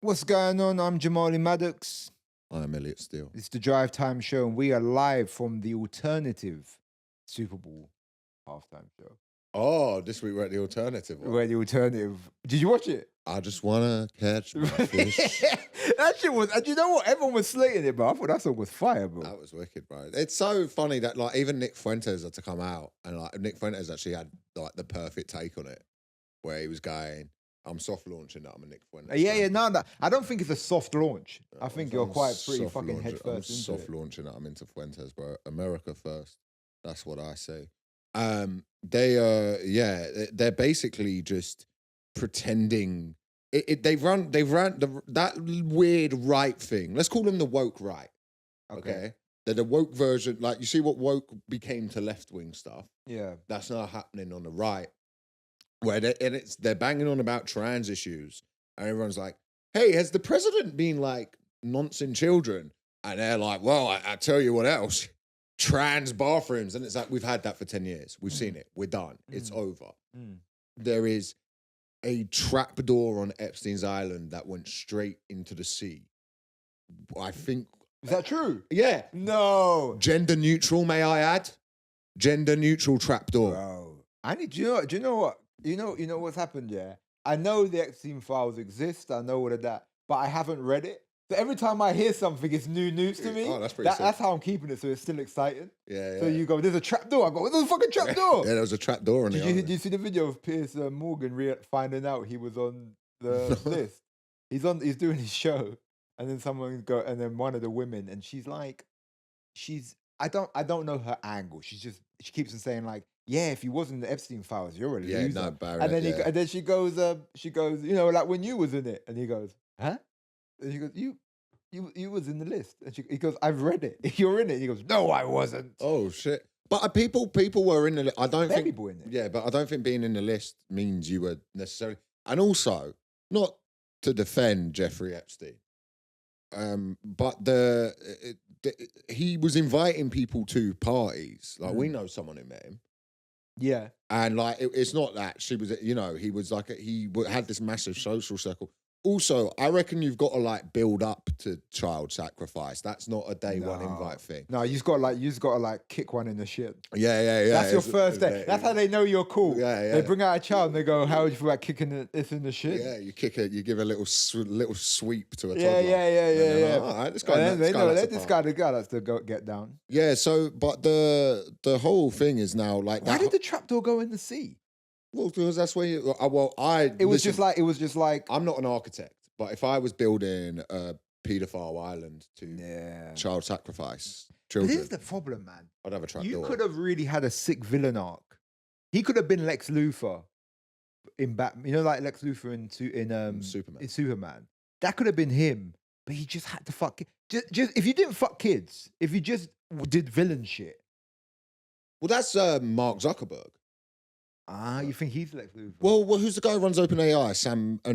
What's going on? I'm Jamali Maddox. I'm Elliot Steele. It's the Drivetime show, and we are live from the alternative Super Bowl halftime show. Oh, this week we're at the alternative one. We're the alternative. Did you watch it? I just want to catch my fish. That shit was, and you know what? Everyone was slating it, bro. I thought that song was fire, bro. That was wicked, bro. It's so funny that like even Nick Fuentes had to come out, and like Nick Fuentes actually had like the perfect take on it, where he was going, "I'm soft launching that. I'm a Nick Fuentes." Yeah, no, I don't think it's a soft launch. I think you're I'm quite pretty soft fucking launch- head I'm first into soft it. launching that. I'm into Fuentes, bro. America first. That's what I say. They're basically just pretending. They've run that weird right thing. Let's call them the woke right. Okay. They're the woke version. Like you see what woke became to left wing stuff. Yeah. That's now happening on the right, where they're banging on about trans issues, and everyone's like, "Hey, has the president been like noncing children?" And they're like, "Well, I tell you what else, trans bathrooms." And it's like, we've had that for 10 years. We've seen it. We're done. It's over. There is a trapdoor on Epstein's Island that went straight into the sea. I think. Is that true? Yeah. No. Gender neutral, may I add? Gender neutral trapdoor. Bro. Do you know what? You know what's happened, yeah? I know the Epstein files exist, I know all of that, but I haven't read it. So every time I hear something, it's new news to me. Oh, that's pretty sick. That's how I'm keeping it, so it's still exciting. Yeah. So you go, there's a trapdoor. I go, there's a fucking trapdoor. Yeah, there was a trapdoor on the island. Did you see the video of Piers Morgan finding out he was on the list? He's doing his show, and then one of the women, and she's like, I don't know her angle. She keeps on saying like, yeah, if you wasn't in the Epstein files, you're a loser. Yeah, no, Barrett, And then she goes, you know, like when you was in it, and he goes, huh? And she goes, you was in the list, and he goes, I've read it. You're in it. And he goes, no, I wasn't. Oh shit! But people were in the list. I don't think people in it. Yeah, but I don't think being in the list means you were necessarily. And also, not to defend Jeffrey Epstein, but he was inviting people to parties. Like we know someone who met him. Yeah. And like it's not that she was, you know, he was like he had this massive social circle. Also, I reckon you've got to like build up to child sacrifice. That's not a day one invite thing. No, you just got to like kick one in the shit. Yeah. That's your first day. That's how they know you're cool. Yeah. They bring out a child and they go, "How would you feel about kicking this in the shit?" Yeah, you kick it. You give a little sweep to a toddler. Yeah. All right, this guy that's to go get down. Yeah. So, but the whole thing is now like, why did the trapdoor go in the sea? Well, because that's where you. It was just like. I'm not an architect, but if I was building a paedophile island to child sacrifice children, this is the problem, man. I'd have a trapdoor. You could have really had a sick villain arc. He could have been Lex Luthor in Batman. You know, like Lex Luthor in Superman. In Superman, that could have been him. But he just had to fuck. Just if you didn't fuck kids, if you just did villain shit. Well, that's Mark Zuckerberg. You think he's Lex Luthor? Well, who's the guy who runs OpenAI?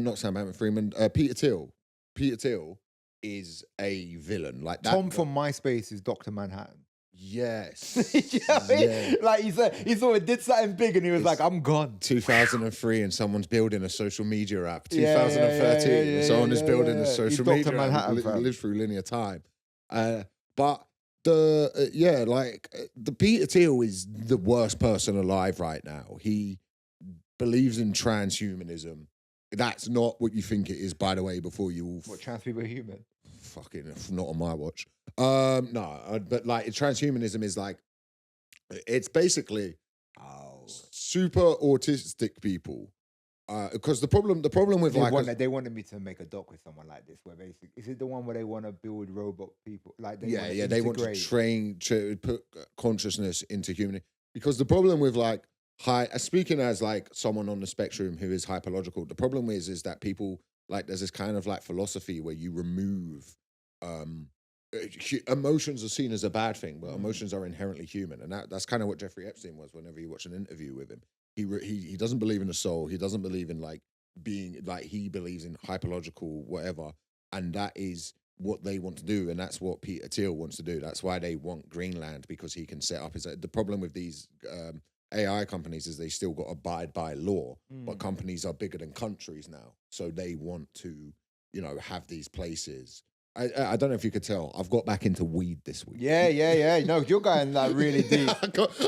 Not Sam Bankman-Fried. Peter Thiel. Peter Thiel is a villain. Like that. Tom from MySpace is Dr. Manhattan. Yes. You know what I mean? Like he sort of did something big and he was like, I'm gone. 2003 and someone's building a social media app. 2013 and someone is building a social media Dr. Manhattan, app. Lives through linear time. But the Peter Thiel is the worst person alive right now. He believes in transhumanism. That's not what you think it is, by the way, before you all... What, trans people are human? Fucking, not on my watch. But like transhumanism is like, it's basically super autistic people. Because the problem with they wanted me to make a doc with someone like this, where basically is it the one where they want to build robot people? Like they want to train to put consciousness into human. Because the problem with like speaking as like someone on the spectrum who is hyperlogical, the problem is that people like there's this kind of like philosophy where you remove emotions are seen as a bad thing, but emotions are inherently human, and that's kind of what Jeffrey Epstein was. Whenever you watch an interview with him, he doesn't believe in the soul. He doesn't believe in like being like he believes in hyperlogical whatever, and that is what they want to do, and that's what Peter Thiel wants to do. That's why they want Greenland, because he can set up his. The problem with these AI companies is they still got to abide by law, but companies are bigger than countries now, so they want to have these places. I don't know if you could tell. I've got back into weed this week. Yeah. No, you're going like really deep.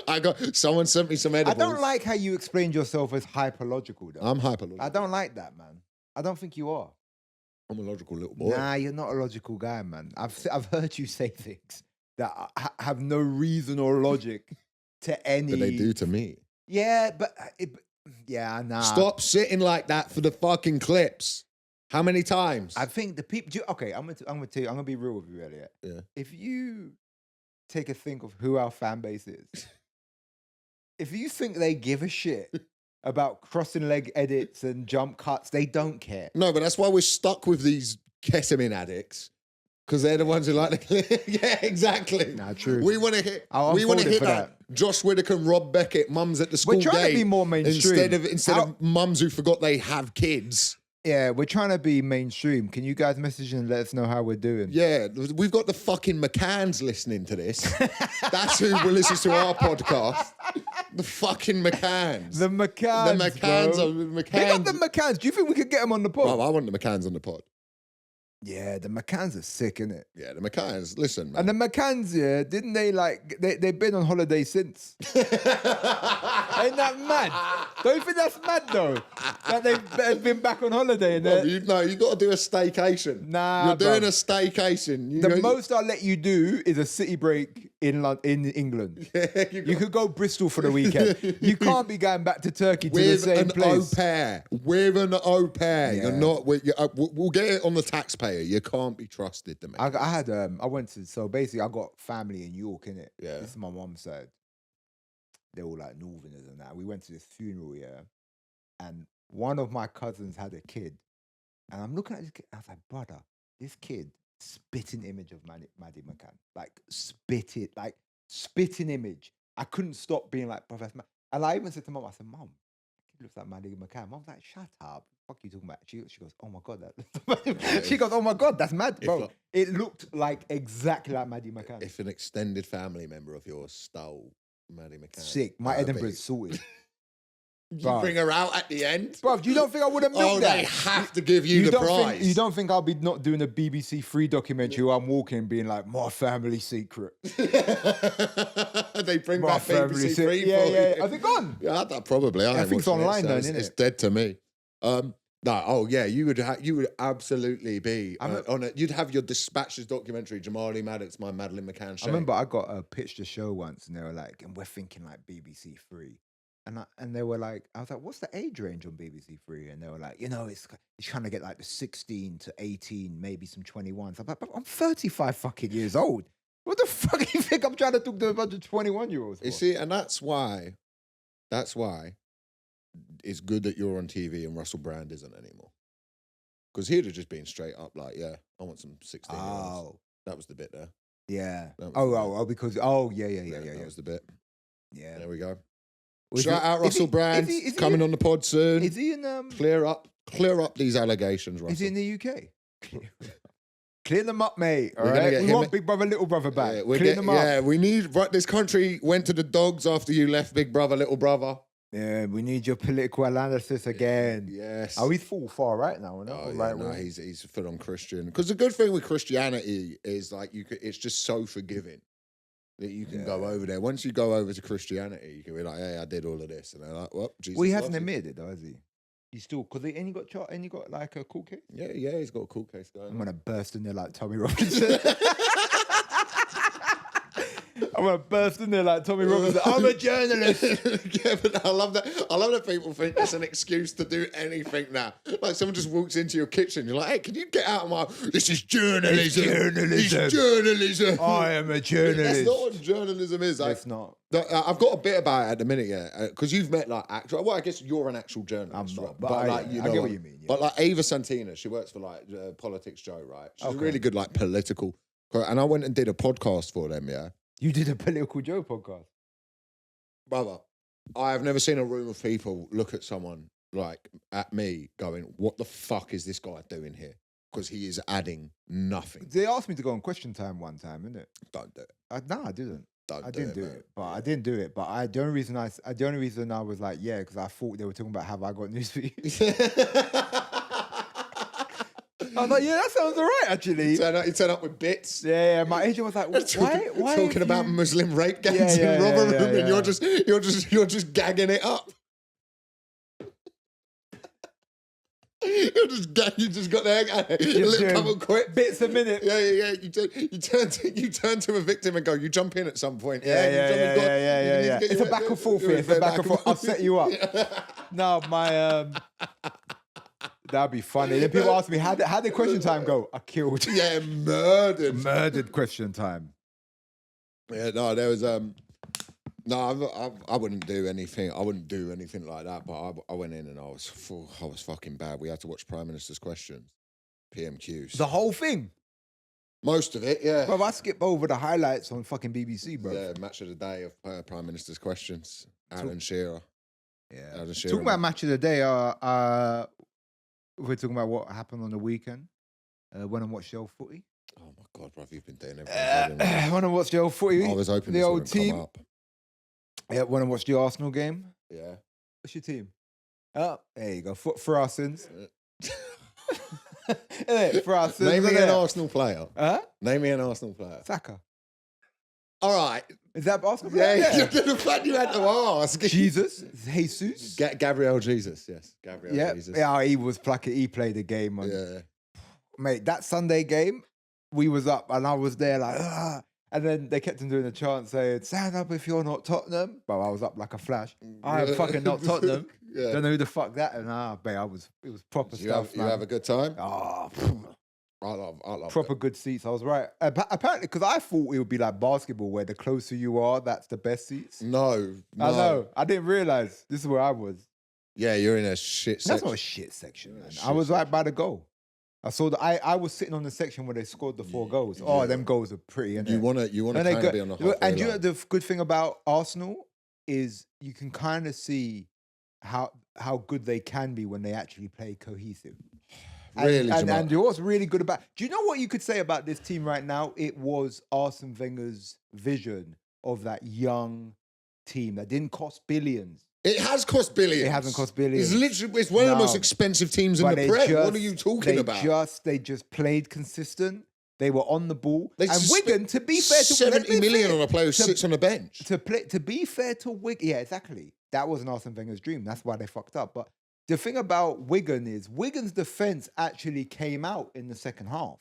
I got. Someone sent me some edibles. I don't like how you explained yourself as hyperlogical, though. I'm hyperlogical. I don't like that, man. I don't think you are. I'm a logical little boy. Nah, you're not a logical guy, man. I've heard you say things that have no reason or logic to any. But they do to me. Yeah, but nah. Stop sitting like that for the fucking clips. How many times? I think the people. Okay, I'm gonna tell you. I'm gonna be real with you, Elliot. Yeah. If you take a think of who our fan base is, if you think they give a shit about crossing leg edits and jump cuts, they don't care. No, but that's why we're stuck with these ketamine addicts. Because they're the ones who like the yeah, exactly. Nah, true. We want to hit. We want to hit that. Josh Whittaker and Rob Beckett, mums at the school. We're trying to be more mainstream instead of mums who forgot they have kids. Yeah, we're trying to be mainstream. Can you guys message and let us know how we're doing? Yeah, we've got the fucking McCanns listening to this. That's who will listen to our podcast. The fucking McCanns. The McCanns. The McCanns. Bro. McCanns. Pick up the McCanns. Do you think we could get them on the pod? Well, I want the McCanns on the pod. Yeah, the McCanns are sick, innit? Yeah, the McCanns. Listen, man. And the McCanns, yeah, didn't they they've been on holiday since? Ain't that mad? Don't you think that's mad though? That they've been back on holiday and you got to do a staycation. Nah, you're doing a staycation. The most I'll let you do is a city break in England. Yeah, you could go Bristol for the weekend. You can't be going back to Turkey to the same place. With an au pair. Yeah. You're not. We'll get it on the taxpayer. You can't be trusted to me. I went to, so basically I got family in York, innit? Yeah. This is my mum's side. They're all like Northerners and that. We went to this funeral, yeah. And one of my cousins had a kid. And I'm looking at this kid. I was like, brother, this kid, spitting image of Maddie McCann. Like, spitting image. I couldn't stop being like, brother, and I even said to mum, I said, Mum, he looks like Maddie McCann. Mum's like, shut up. Fuck you talking about? She goes, oh my God. She goes, oh my God, that's mad, bro. It looked like exactly like Maddie McCann. If an extended family member of yours stole Maddie McCann. Sick. My Edinburgh's sorted. You bring her out at the end? Bro, you don't think I would have milked that? They have to give you the prize. You don't think I'll be not doing a BBC Three documentary where I'm walking being like, my family secret. They bring back BBC Three for you. Yeah. Are they gone? Yeah, probably. I think it's online then, isn't it? It's dead to me. You would absolutely be on it. You'd have your Dispatches documentary, Jamali Maddox, my Madeleine McCann show. I remember I got pitched a show once and they were like, and we're thinking like BBC Three. And they were like, I was like, what's the age range on BBC Three? And they were like, it's trying to get like the 16 to 18, maybe some 21s. I'm like, but I'm 35 fucking years old. What the fuck do you think I'm trying to talk to a bunch of 21-year-olds? You see, and that's why it's good that you're on TV and Russell Brand isn't anymore. Because he'd have just been straight up like, yeah, I want some 16-year-olds. That was the bit there. Yeah. Yeah. That was the bit. Yeah. There we go. Was Shout out Russell Brand. Is he coming on the pod soon. Is he in clear up these allegations, Russell? Is he in the UK? Clear them up, mate. All right? We want Big Brother, Little Brother back. Clear them up. Yeah, we need. Right, this country went to the dogs after you left Big Brother, Little Brother. Yeah, we need your political analysis again. Yes. Oh, he's full far right now. He's full on Christian. Because the good thing with Christianity is like it's just so forgiving that you can go over there. Once you go over to Christianity, you can be like, hey, I did all of this, and they're like, well, Jesus. Well, he hasn't admitted it though, has he? He's still because he got like a court case. Yeah, he's got a court case going. I'm gonna burst in there like Tommy Robinson. I'm gonna burst in there like Tommy Robinson. I'm a journalist. Yeah, but I love that people think it's an excuse to do anything now. Like someone just walks into your kitchen, you're like, hey, can you get out of my... This is journalism. It's journalism. I am a journalist. That's not what journalism is. It's not. I've got a bit about it at the minute, yeah. Because you've met like actual... Well, I guess you're an actual journalist. I'm not, right? but I get what you mean. Yeah. But like Ava Santina, she works for like Politics Joe, right? She's a really good like political... And I went and did a podcast for them, yeah. You did a Political Joe podcast? Brother, I have never seen a room of people look at someone like at me going, what the fuck is this guy doing here? Because he is adding nothing. They asked me to go on Question Time one time, innit? Don't do it. No, I didn't. I didn't do it. But I didn't do it. But the only reason I was like, yeah, because I thought they were talking about have I got news for you. I was like, yeah, that sounds all right, actually. You turn up with bits. Yeah, my agent was like, why talking about Muslim rape gangs in Rotherham, and you're just gagging it up. You just got the little couple quick bits a minute. Yeah. You turn to a victim and go, you jump in at some point. Yeah. It's a back and forth. It's a back and forth. I'll set you up. No, that'd be funny. Then people ask me, how did question time go? I killed. Yeah, murdered. Murdered question time. Yeah, no, there was no, I wouldn't do anything. I wouldn't do anything like that. But I went in and I was fucking bad. We had to watch Prime Minister's questions, PMQs. The whole thing. Most of it, yeah. Bro, I skip over the highlights on fucking BBC, bro. Yeah, match of the day of Prime Minister's questions. Alan Shearer. Yeah. Alan Shearer. Talking about match of the day, we're talking about what happened on the weekend. When I watched the old footy. Oh my God, bro, you've been doing everything. When I watched the old footy. I was hoping the this old wouldn't team. come up. Yeah, when I watched the Arsenal game. Yeah. What's your team? Oh, there you go. For our sins. For our sins. Name me an Arsenal player. Huh? Name me an Arsenal player. Saka. All right. Is that Arsenal player? Yeah. The fact you had to ask. Jesus. Gabriel Jesus, yes. Gabriel Jesus. Yeah, he was plucky. He played the game. Yeah. Mate, that Sunday game, we was up and I was there like, ah. And then they kept on doing the chant saying, stand up if you're not Tottenham. Bro, I was up like a flash. I am fucking not Tottenham. Yeah. Don't know who the fuck that. And babe, it was proper stuff, man. You have a good time? Oh, I love proper good seats. I was right. Apparently, because I thought it would be like basketball where the closer you are, that's the best seats. No. I know. I didn't realize this is where I was. Yeah, you're in a shit section. That's not a shit section, man. I was right by the goal. I saw that. I was sitting on the section where they scored the 4 goals. Oh, them goals are pretty. Innit? You want to kind of be on the halfway And you know line. the good thing about Arsenal is you can kind of see how good they can be when they actually play cohesive. Really, and what's really good about? Do you know what you could say about this team right now? It was Arsene Wenger's vision of that young team that didn't cost billions. It has cost billions. It hasn't cost billions. It's one of the most expensive teams in the Prem. What are you talking about? They just played consistent. They were on the ball. And Wigan, to be fair to 70 million on a player who sits on the bench. To be fair to Wigan, yeah, exactly. That wasn't Arsene Wenger's dream. That's why they fucked up. But the thing about Wigan is Wigan's defense actually came out in the second half,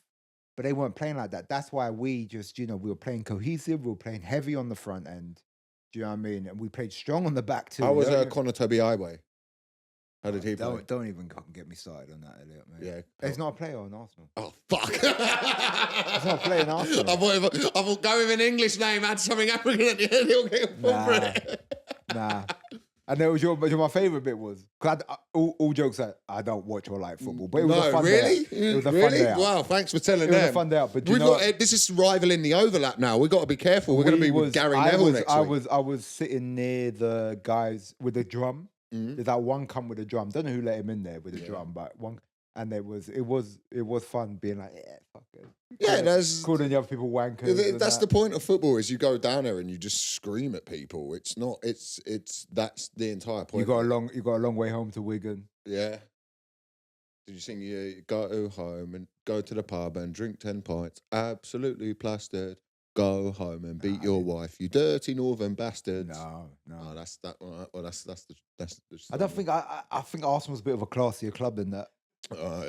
but they weren't playing like that. That's why we just, we were playing cohesive. We were playing heavy on the front end. Do you know what I mean? And we played strong on the back too. How was Connor Toby Highway? How did he play? Don't even get me started on that, Elliot, mate. Yeah. He's not a player on Arsenal. Oh, fuck. He's not a player in Arsenal. I thought go with an English name, add something African at the end, he'll get a full for it. Nah. And that was my favourite bit was, because all jokes aside, I don't watch or like football, but it was a fun day out. It was a fun day out. Wow, thanks for telling them. It was a fun day out, but this is rivaling the overlap now. We've got to be careful. We're going to be with Gary Neville next week. I was sitting near the guys with the drum. There's that one come with a drum. Don't know who let him in there with the drum, but one. And it was fun being like, yeah, fuck it. Yeah, that's calling the other people wankers. That's the point of football is you go down there and you just scream at people. It's not. That's the entire point. You got a long way home to Wigan. Yeah. Did you sing you go home and go to the pub and drink 10 pints? Absolutely plastered. Go home and beat your wife, you dirty northern bastards. No. Oh, that's that. Well, that's the. I don't think I think Arsenal's a bit of a classier club than that. Oh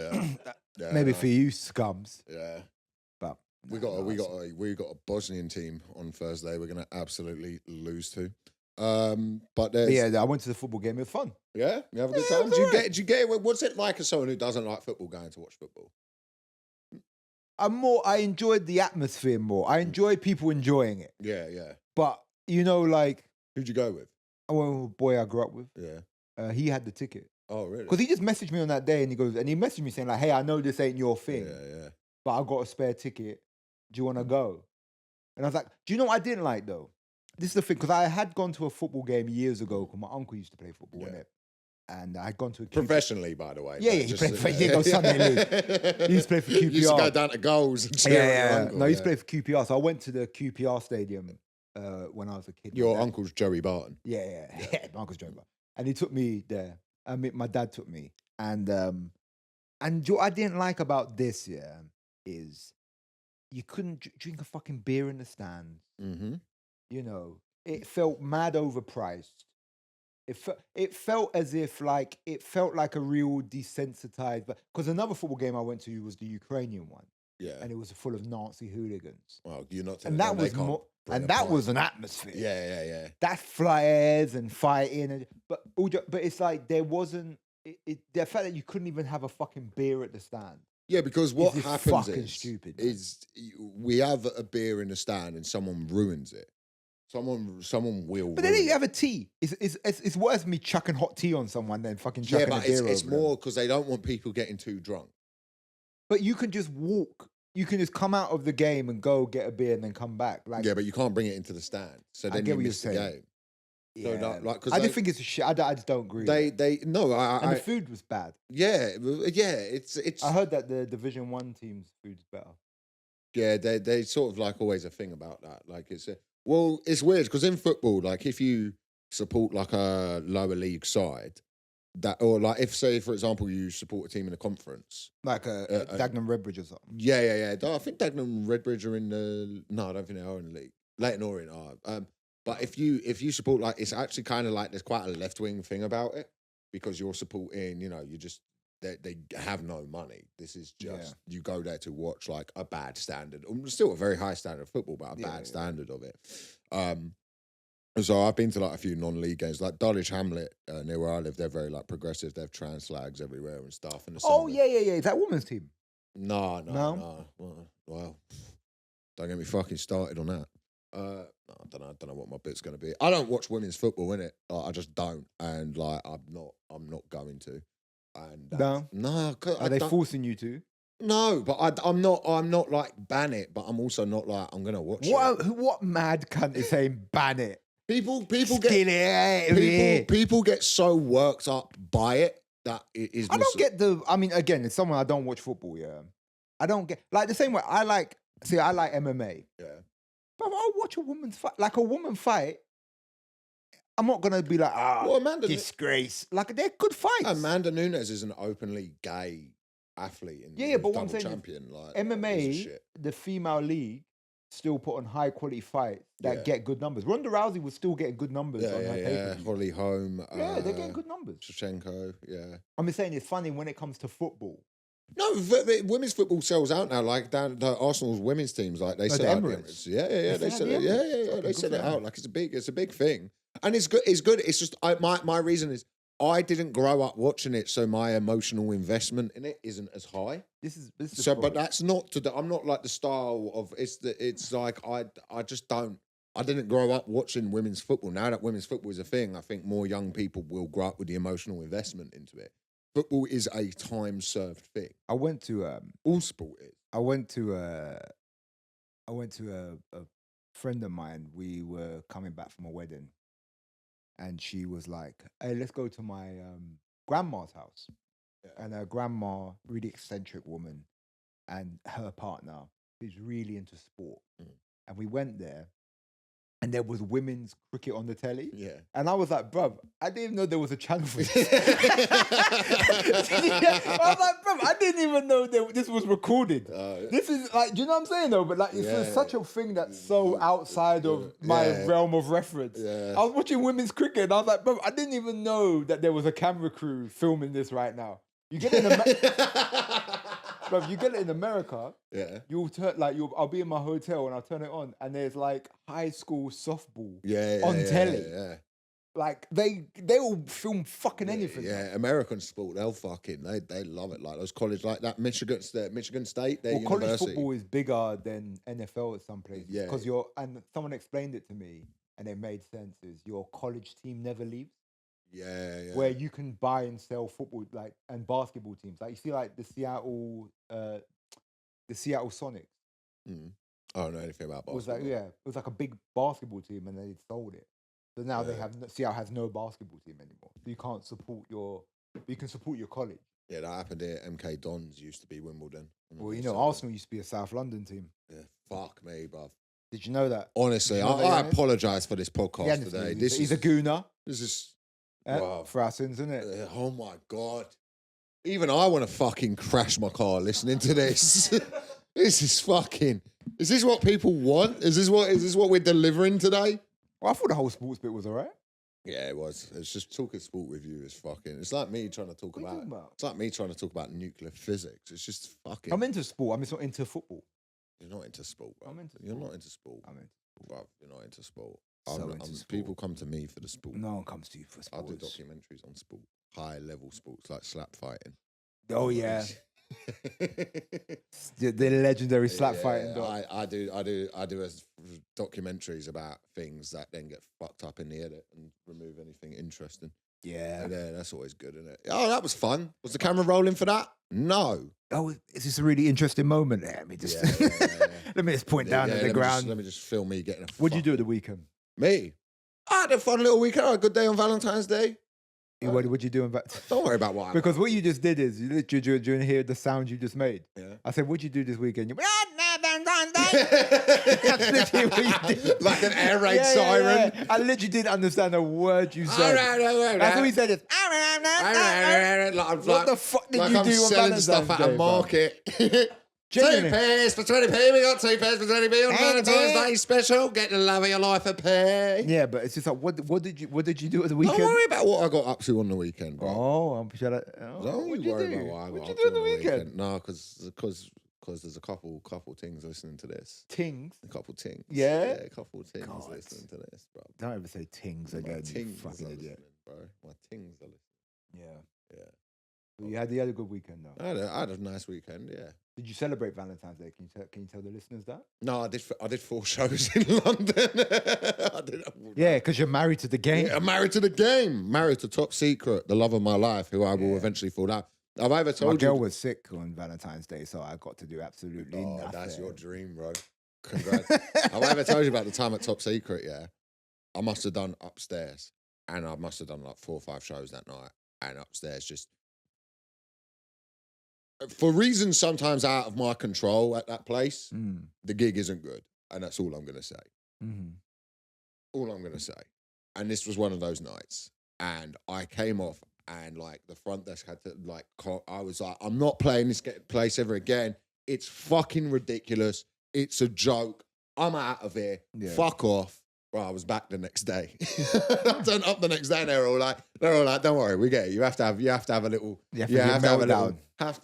yeah. Maybe for you scums. Yeah. But we got a Bosnian team on Thursday. We're gonna absolutely lose to. But there's I went to the football game. It was fun. Yeah, you have a good time. Did you get it? What's it like as someone who doesn't like football going to watch football? I enjoyed the atmosphere more. I enjoyed people enjoying it. Yeah. But like, who'd you go with? I went with a boy I grew up with. Yeah. He had the ticket. Oh, really? Because he just messaged me on that day and he messaged me saying like, hey, I know this ain't your thing. Yeah. But I got a spare ticket. Do you want to go? And I was like, do you know what I didn't like though? This is the thing, because I had gone to a football game years ago because my uncle used to play football, innit? And I had gone to a professionally, by the way. Yeah, he played for Sunday League. He used to play for QPR. He used to go down to goals and cheer yeah. Uncle, No, he used to play for QPR. So I went to the QPR stadium when I was a kid. Your uncle's Joey Barton. Yeah. My uncle's Joey Barton. And he took me there. My dad took me. And And what I didn't like about this, is you couldn't drink a fucking beer in the stands. Mm-hmm. You know, it felt mad overpriced. It felt as if like it felt like a real desensitized. Because another football game I went to was the Ukrainian one, Yeah. and it was full of Nazi hooligans. Well, you're not. And that was more. And that was an atmosphere. Yeah. That's flares and fighting, but it's like there wasn't. The fact that you couldn't even have a fucking beer at the stand. Yeah, because what just happens fucking stupid, man. is we have a beer in the stand and someone ruins it. Someone will. But then you have a tea. It's worse me chucking hot tea on someone than fucking chucking a beer. It's more because they don't want people getting too drunk. But you can just walk. You can just come out of the game and go get a beer and then come back. Like, yeah, but you can't bring it into the stand. So then you miss the game. Yeah. So cause I just think it's a shit. I just don't agree. And the food was bad. Yeah. It's. I heard that the Division 1 team's food's better. Yeah, they sort of like always a thing about that. Like it's weird because in football, like if you support like a lower league side, or like if say for example you support a team in a conference, like Dagenham Redbridge or something. Yeah. I think Dagenham Redbridge are in the. No, I don't think they are in the league. Leighton Orient are. But if you support like it's actually kind of like there's quite a left wing thing about it because you're supporting. You know, you just. They have no money. This is just you go there to watch like a bad standard, still a very high standard of football, but a bad standard of it. So I've been to like a few non-league games, like Dulwich Hamlet near where I live. They're very like progressive. They have trans flags everywhere and stuff. And yeah. Is that women's team? No. Well, don't get me fucking started on that. No, I don't know what my bit's going to be. I don't watch women's football, innit? I just don't, and like I'm not going to. And no. Are they forcing you to? No, but I'm not like ban it, but I'm also not like I'm gonna watch it. What mad cunt is saying ban it? People get so worked up by it that it is. I don't get I mean, again, it's someone I don't watch football. Yeah, I don't get like the same way I like MMA. Yeah, but I'll watch a woman's fight. Like a woman fight. I'm not gonna be like, disgrace. Like they're good fights. Amanda Nunes is an openly gay athlete. But what I'm saying champion, like MMA, the female league, still put on high quality fights that get good numbers. Ronda Rousey was still getting good numbers on her pay-per-view. Holly Holm. They're getting good numbers. Shevchenko. Yeah. I'm just saying it's funny when it comes to football. No, women's football sells out now. Like down the Arsenal's women's teams, like they sell out Emirates. Yeah. They sell it. Yeah. They sell it out. Like it's a big thing, and it's good. It's good. It's just my reason is I didn't grow up watching it, so my emotional investment in it isn't as high. This is so, but that's not to. I'm not like the style of it's like I just don't. I didn't grow up watching women's football. Now that women's football is a thing, I think more young people will grow up with the emotional investment into it. Football is a time-served thing. I went to all sport is. I went to a friend of mine. We were coming back from a wedding, and she was like, "Hey, let's go to my grandma's house." Yeah. And her grandma, really eccentric woman, and her partner, who's really into sport. And we went there. And there was women's cricket on the telly. Yeah. And I was like, bruv, I didn't even know there was a channel for this. I was like, bruv, I didn't even know this was recorded. This is like, do you know what I'm saying though? But like, it's such a thing that's so outside of my realm of reference. Yeah. I was watching women's cricket and I was like, bruv, I didn't even know that there was a camera crew filming this right now. You get Bruv, you get it in America. Yeah. I'll be in my hotel and I'll turn it on and there's like high school softball on telly. Yeah. Like they all film fucking anything. Yeah, American sport, they love it. Like those college, like that Michigan State, their university. College football is bigger than NFL at some places. Yeah. Because and someone explained it to me and it made sense, is your college team never leaves. Yeah. Where you can buy and sell football and basketball teams. Like you see like the Seattle Sonics. I don't know anything about basketball. It was like a big basketball team and they sold it. So now Seattle has no basketball team anymore. So you can't you can support your college. Yeah, that happened here. MK Dons used to be Wimbledon. Well, Arsenal used to be a South London team. Yeah, fuck me, bruv. Did you know that? Honestly, I apologise for this podcast today. He's a gooner. This is for our sins, isn't it? Oh my God. Even I want to fucking crash my car listening to this. This is fucking. Is this what people want? Is this what we're delivering today? Well, I thought the whole sports bit was all right. Yeah, it was. It's just talking sport with you is fucking. It's like me trying to talk What are you talking about? It's like me trying to talk about nuclear physics. It's just fucking. I'm into sport. I'm just not into football. You're not into sport, bro. I'm into You're sport. not into sport. I'm into Bro, you're not into sport. So into sport. People come to me for the sport. No one comes to you for I'll sports. do documentaries on sport, high level sports like slap fighting. Oh yeah, the legendary slap fighting. Dog. I do documentaries about things that then get fucked up in the edit and remove anything interesting. Yeah. And that's always good, isn't it? Oh, that was fun. Was the camera rolling for that? No. Oh, is this a really interesting moment? Let me just let me just point down at the ground. Let me just film me getting a. What'd you do at the weekend? Me? I had a fun little weekend. I had a good day on Valentine's Day. What'd you do in Don't worry about what I because what you just did is you literally during hear the sound you just made. Yeah. I said, what'd you do this weekend? You went, that's literally what you did. Like an air raid siren. Yeah. I literally didn't understand a word you said. That's what he said. Is what the fuck did you do on selling Valentine's stuff at Day, a market. Genuinely. 2p for 20p. We got 2p for 20p on Valentine's Day special. Get the love of your life for pay. Yeah, but it's just like, what did you do at the weekend? Don't worry about what I got up to on the weekend, bro. Oh, Don't what'd you worry do? about what I got What'd up you to do on on the weekend? No, because there's a couple things listening to this. Tings. A couple things. Yeah? Yeah, a couple things God. listening to this, bro. Don't ever say tings My again, you tings fucking are idiot. listening, bro. My tings are listening. Yeah. Yeah. Well, you had a good weekend though. I had a nice weekend, yeah. Did you celebrate Valentine's Day? Can you tell the listeners that? No, I did 4 shows in London. I did. Yeah, because you're married to the game. Yeah, I'm married to the game. Married to Top Secret, the love of my life, who I will eventually fall out. Have I ever told My you? girl was sick on Valentine's Day, so I got to do absolutely nothing. That's your dream, bro. Congrats. Have I ever told you about the time at Top Secret? Yeah, I must have done upstairs, and I must have done like 4 or 5 shows that night, and upstairs just for reasons sometimes out of my control at that place. The gig isn't good, and that's all I'm gonna say. Mm-hmm. All I'm gonna say. And this was one of those nights, and I came off. And like the front desk had to like, I was like, I'm not playing this place ever again. It's fucking ridiculous. It's a joke. I'm out of here. Yeah. Fuck off. Well, I was back the next day. I turned up the next day, and they're all like, don't worry, we get it. You have to have a little, have to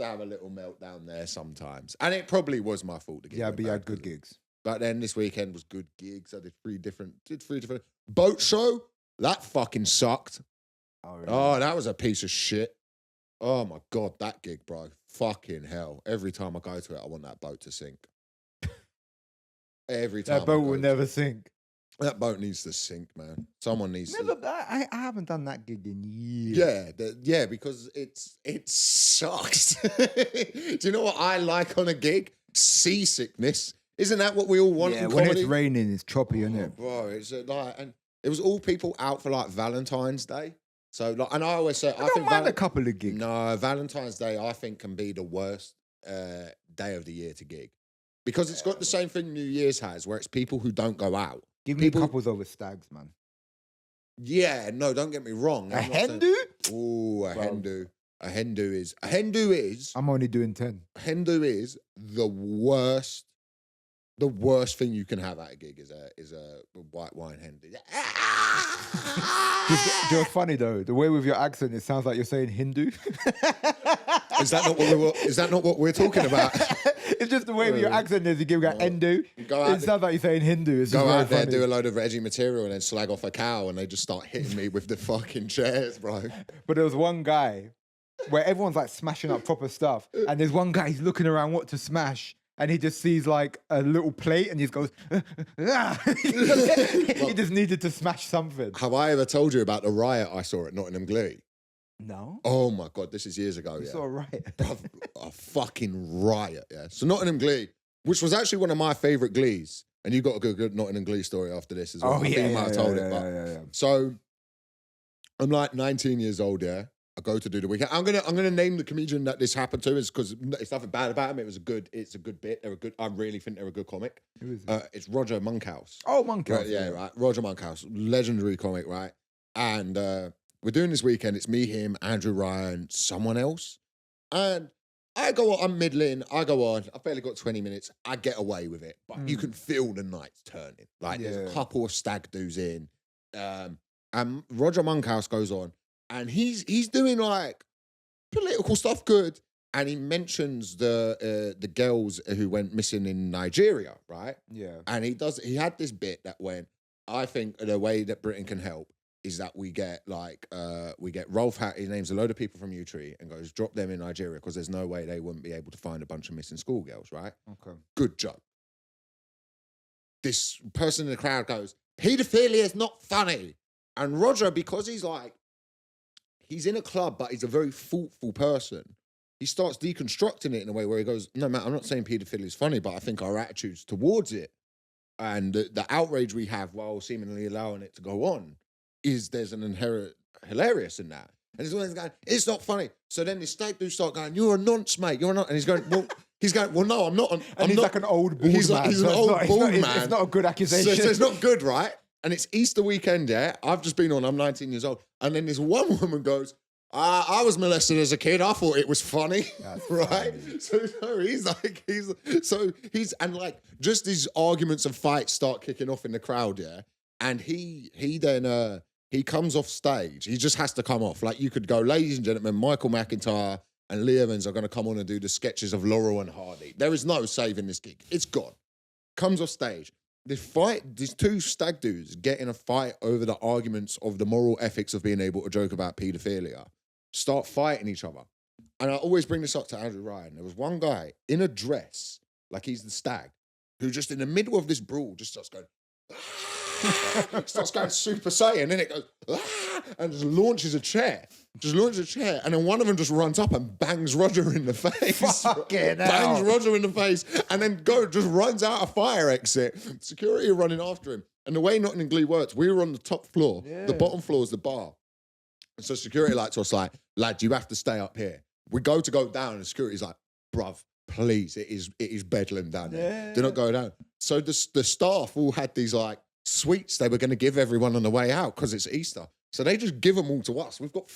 have a little meltdown there sometimes. And it probably was my fault. Yeah, but you had good gigs. But then this weekend was good gigs. I did 3 different boat show. That fucking sucked. Oh, really? Oh, that was a piece of shit. Oh my God, that gig, bro. Fucking hell. Every time I go to it, I want that boat to sink. Every time. That boat will never sink. That boat needs to sink, man. Someone needs to. I haven't done that gig in years. Yeah, because it sucks. Do you know what I like on a gig? Seasickness. Isn't that what we all want in comedy? When it's raining, it's choppy, isn't it? Bro, it's like, and it was all people out for like Valentine's Day. So, like, and I always say, I think mind a couple of gigs. No, Valentine's Day, I think, can be the worst day of the year to gig because it's got the same thing New Year's has, where it's people who don't go out. Give me couples over stags, man. Yeah, no, don't get me wrong. A Hindu? Oh, a Hindu. A Hindu is. I'm only doing 10. Hindu is the worst. The worst thing you can have at a gig is a white wine Hindu. You're funny though. The way with your accent, it sounds like you're saying Hindu. Is that not what we're talking about? It's just the way with your accent is. You give a Hindu. It sounds like you're saying Hindu. It's go out there, do a load of edgy material, and then slag off a cow, and they just start hitting me with the fucking chairs, bro. But there was one guy where everyone's like smashing up proper stuff, and there's one guy, he's looking around what to smash. And he just sees like a little plate and he just goes, he just needed to smash something. Have I ever told you about the riot I saw at Nottingham Glee? No. Oh my God, this is years ago. You saw a riot? A fucking riot, yeah. So Nottingham Glee, which was actually one of my favourite Glees. And you got a good Nottingham Glee story after this as well. I think you might have told it. But so I'm like 19 years old, yeah. I go to do the weekend. I'm gonna name the comedian that this happened to, is because it's nothing bad about him. It's a good bit. They're a good. I really think they're a good comic. Who is it? It's Roger Monkhouse. Oh, Monkhouse. Right, yeah, right. Roger Monkhouse, legendary comic, right? And we're doing this weekend. It's me, him, Andrew Ryan, someone else. And I go on, I'm middling, I go on, I barely got 20 minutes, I get away with it, but you can feel the night's turning. Like there's a couple of stag do's in. And Roger Monkhouse goes on, and he's doing like political stuff good. And he mentions the girls who went missing in Nigeria, right? Yeah. And he had this bit that went, I think the way that Britain can help is that we get Rolf he names a load of people from U-Tree and goes, drop them in Nigeria because there's no way they wouldn't be able to find a bunch of missing schoolgirls, right? Okay. Good joke. This person in the crowd goes, paedophilia is not funny. And Roger, because he's in a club, but he's a very thoughtful person, he starts deconstructing it in a way where he goes, no, man, I'm not saying paedophilia is funny, but I think our attitudes towards it and the outrage we have while seemingly allowing it to go on is there's an inherent hilarious in that. And he's always going, it's not funny. So then the stag dudes start going, you're a nonce, mate. You're not. And he's going, well, no, I'm not. And he's like an old bald man. He's an old bald man. It's not a good accusation. So it's not good, right? And it's Easter weekend, yeah? I've just been on, I'm 19 years old. And then this one woman goes, I was molested as a kid. I thought it was funny, right? Funny. So and like just these arguments and fights start kicking off in the crowd, yeah? And he then he comes off stage. He just has to come off. Like you could go, ladies and gentlemen, Michael McIntyre and Lee Evans are going to come on and do the sketches of Laurel and Hardy. There is no saving this gig. It's gone. Comes off stage. These two stag dudes get in a fight over the arguments of the moral ethics of being able to joke about paedophilia. Start fighting each other. And I always bring this up to Andrew Ryan. There was one guy in a dress, like he's the stag, who just in the middle of this brawl just starts going, starts going Super Saiyan, and then it goes, and just launches a chair. And then one of them just runs up and bangs Roger in the face. Bangs Roger in the face, and then just runs out a fire exit. Security are running after him. And the way Nottingham Glee works, we were on the top floor. Yeah. The bottom floor is the bar. And so security like to us like, lad, you have to stay up here. We go down, and security's like, bruv, please, it is bedlam down there. Do not go down. So the staff all had these like sweets they were going to give everyone on the way out because it's Easter. So they just give them all to us. We've got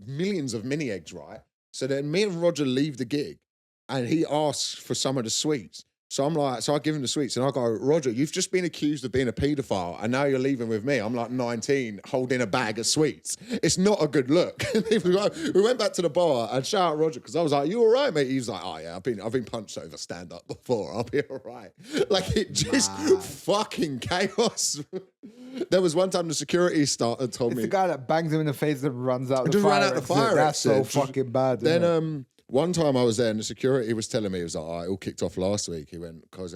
millions of mini eggs, right? So then me and Roger leave the gig, and he asks for some of the sweets. So I'm like, so I give him the sweets, and I go, Roger, you've just been accused of being a paedophile, and now you're leaving with me. I'm like 19, holding a bag of sweets. It's not a good look. We went back to the bar and shout out Roger because I was like, "You all right, mate?" He was like, "Oh yeah, I've been punched over stand up before. I'll be all right." Like it just fucking chaos. There was one time the security started told me the guy that bangs him in the face and runs out. Just ran out the fire exit. That's so fucking bad. Then one time I was there and the security was telling me, he was like, oh, it all kicked off last week. He went, because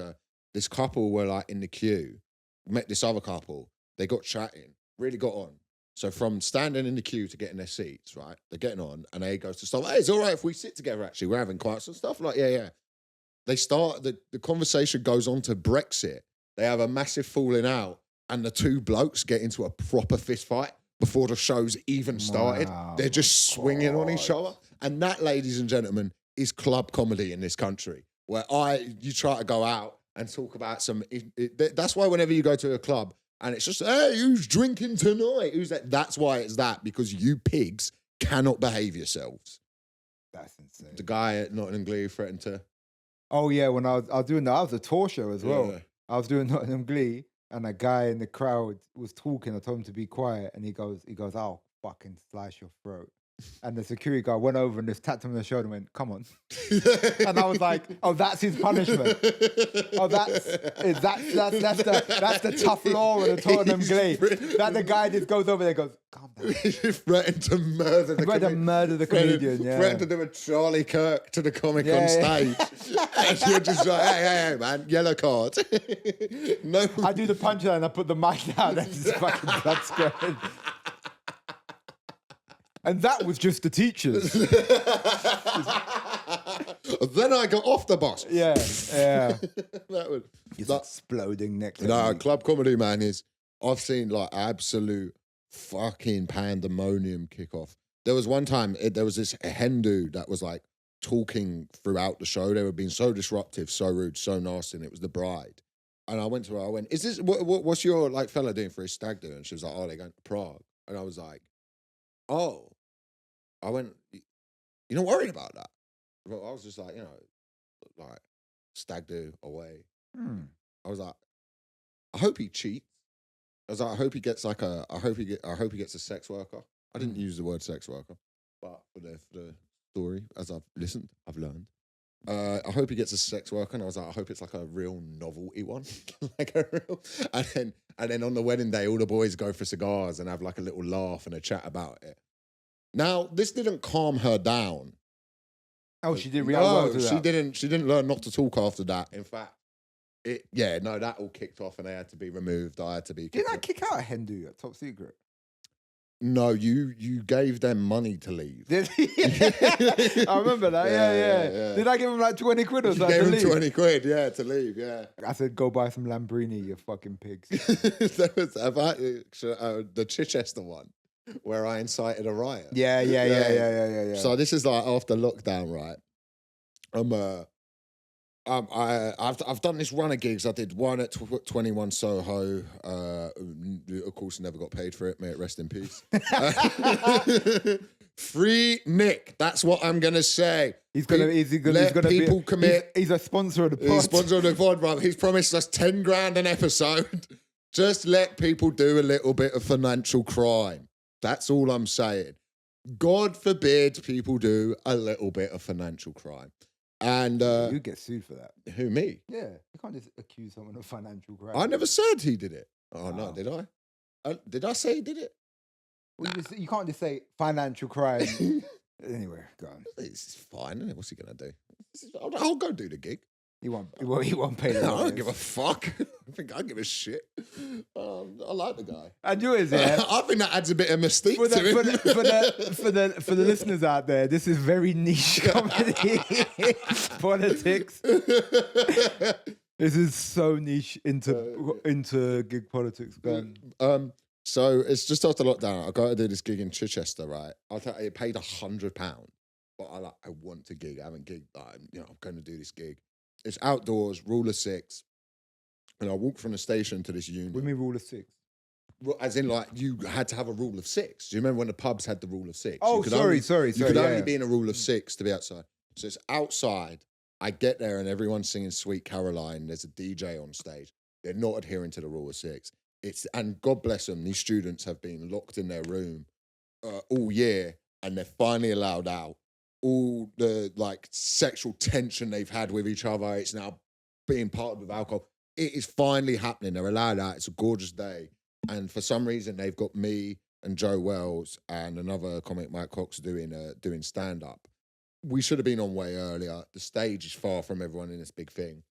this couple were like in the queue, met this other couple. They got chatting, really got on. So from standing in the queue to getting their seats, right? They're getting on and they goes to stop. Hey, it's all right if we sit together, actually. We're having quite some stuff. Like, yeah. They start, the conversation goes on to Brexit. They have a massive falling out and the two blokes get into a proper fist fight before the show's even started. Wow, they're just swinging on each other. And that, ladies and gentlemen, is club comedy in this country, where you try to go out and talk about some... that's why whenever you go to a club and it's just, hey, who's drinking tonight? Who's that? That's why it's that, because you pigs cannot behave yourselves. That's insane. The guy at Nottingham Glee threatened to... Oh, yeah, when I was doing that, I was a tour show as well. Yeah. I was doing Nottingham Glee, and a guy in the crowd was talking. I told him to be quiet, and he goes, I'll fucking slice your throat. And the security guard went over and just tapped him on the shoulder and went, come on. And I was like, oh, that's his punishment. Oh, that's the tough law of the Tottenham Glee. That the guy just goes over there and goes, calm down. He threatened to murder the comedian. Yeah. Threatened to do a Charlie Kirk to the comic on stage. And you're just like, hey, man, yellow card. No. I do the punchline and I put the mic down and just fucking blood squirting. And that was just the teachers. Then I got off the bus. Yeah. That was exploding next. No, club comedy, man, I've seen like absolute fucking pandemonium kick off. There was one time, there was this Hindu that was like talking throughout the show. They were being so disruptive, so rude, so nasty, and it was the bride. And I went to her, is this, what's your like fella doing for his stag do? And she was like, oh, they're going to Prague. And I was like, oh, I went, you're not worried about that? Well, I was just like, like stag do away. Hmm. I was like, I hope he cheats. I was like, I hope he gets like I hope he gets a sex worker. I didn't use the word sex worker, but for the story, as I've listened, I've learned. I hope he gets a sex worker, and I was like, I hope it's like a real novelty one, like a real. And then on the wedding day, all the boys go for cigars and have like a little laugh and a chat about it. Now, this didn't calm her down. Oh, she did react well to that. She didn't learn not to talk after that. In fact, that all kicked off, and they had to be removed. I had to be. Didn't I kick out a Hindu at Top Secret? No, you gave them money to leave. I remember that. Yeah. Did I give him like 20 quid or something? You gave him 20 quid, to leave. Yeah. I said, go buy some Lambrini, you fucking pigs. There was the Chichester one where I incited a riot. Yeah. So this is like after lockdown, right? I've done this run of gigs. I did one at 21 Soho. Of course, never got paid for it. May it rest in peace. Free Nick. That's what I'm gonna say. He's gonna commit. He's a sponsor of the pod. He's a sponsor of the pod, bro. He's promised us 10 grand an episode. Just let people do a little bit of financial crime. That's all I'm saying. God forbid people do a little bit of financial crime. And you get sued for that. Who, me? Yeah, you can't just accuse someone of financial crime. I never said he did it. Oh no, did I? Did I say he did it? Well, you can't just say financial crime. Anyway, go on. It's fine, isn't it? What's he gonna do? I'll go do the gig. He won't pay. I don't give a fuck. I think I give a shit. I like the guy. And yours, yeah. I think that adds a bit of mystique to it. For the listeners out there, this is very niche comedy. Politics. This is so niche into gig politics. So it's just after lockdown. I got to do this gig in Chichester, right? It paid £100, but I want to gig. I haven't gigged. I'm going to do this gig. It's outdoors, rule of 6. And I walked from the station to this unit. What do you mean rule of 6? As in, like, you had to have a rule of 6. Do you remember when the pubs had the rule of 6? Oh, sorry. You could only be in a rule of 6 to be outside. So it's outside. I get there and everyone's singing Sweet Caroline. There's a DJ on stage. They're not adhering to the rule of 6. And God bless them, these students have been locked in their room all year, and they're finally allowed out. All the like sexual tension they've had with each other, it's now being parted with alcohol. It is finally happening. They're allowed out. It's a gorgeous day. And for some reason, they've got me and Joe Wells and another comic, Mike Cox, doing stand-up. We should have been on way earlier. The stage is far from everyone in this big thing.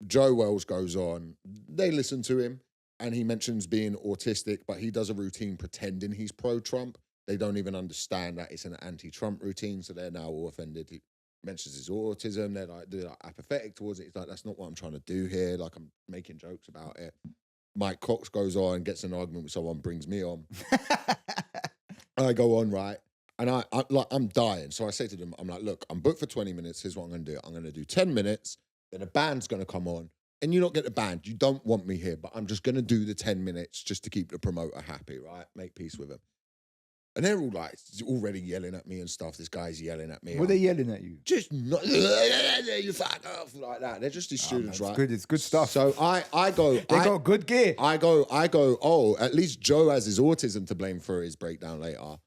Joe Wells goes on. They listen to him, and he mentions being autistic, but he does a routine pretending he's pro-Trump. They don't even understand that it's an anti-Trump routine, so they're now all offended. He mentions his autism. They're like apathetic towards it. He's like, that's not what I'm trying to do here. Like, I'm making jokes about it. Mike Cox goes on, gets an argument with someone, brings me on. I go on, right? And I'm dying. So I say to them, I'm like, look, I'm booked for 20 minutes. Here's what I'm going to do. I'm going to do 10 minutes. Then a band's going to come on. And you don't get the band. You don't want me here, but I'm just going to do the 10 minutes just to keep the promoter happy, right? Make peace with him. And they're all like already yelling at me and stuff. This guy's yelling at me. What are they yelling at you? Just not, you fuck off, like that. They're just these students, man, right? Good, it's good stuff. So I go. They got good gear. I go. Oh, at least Joe has his autism to blame for his breakdown later.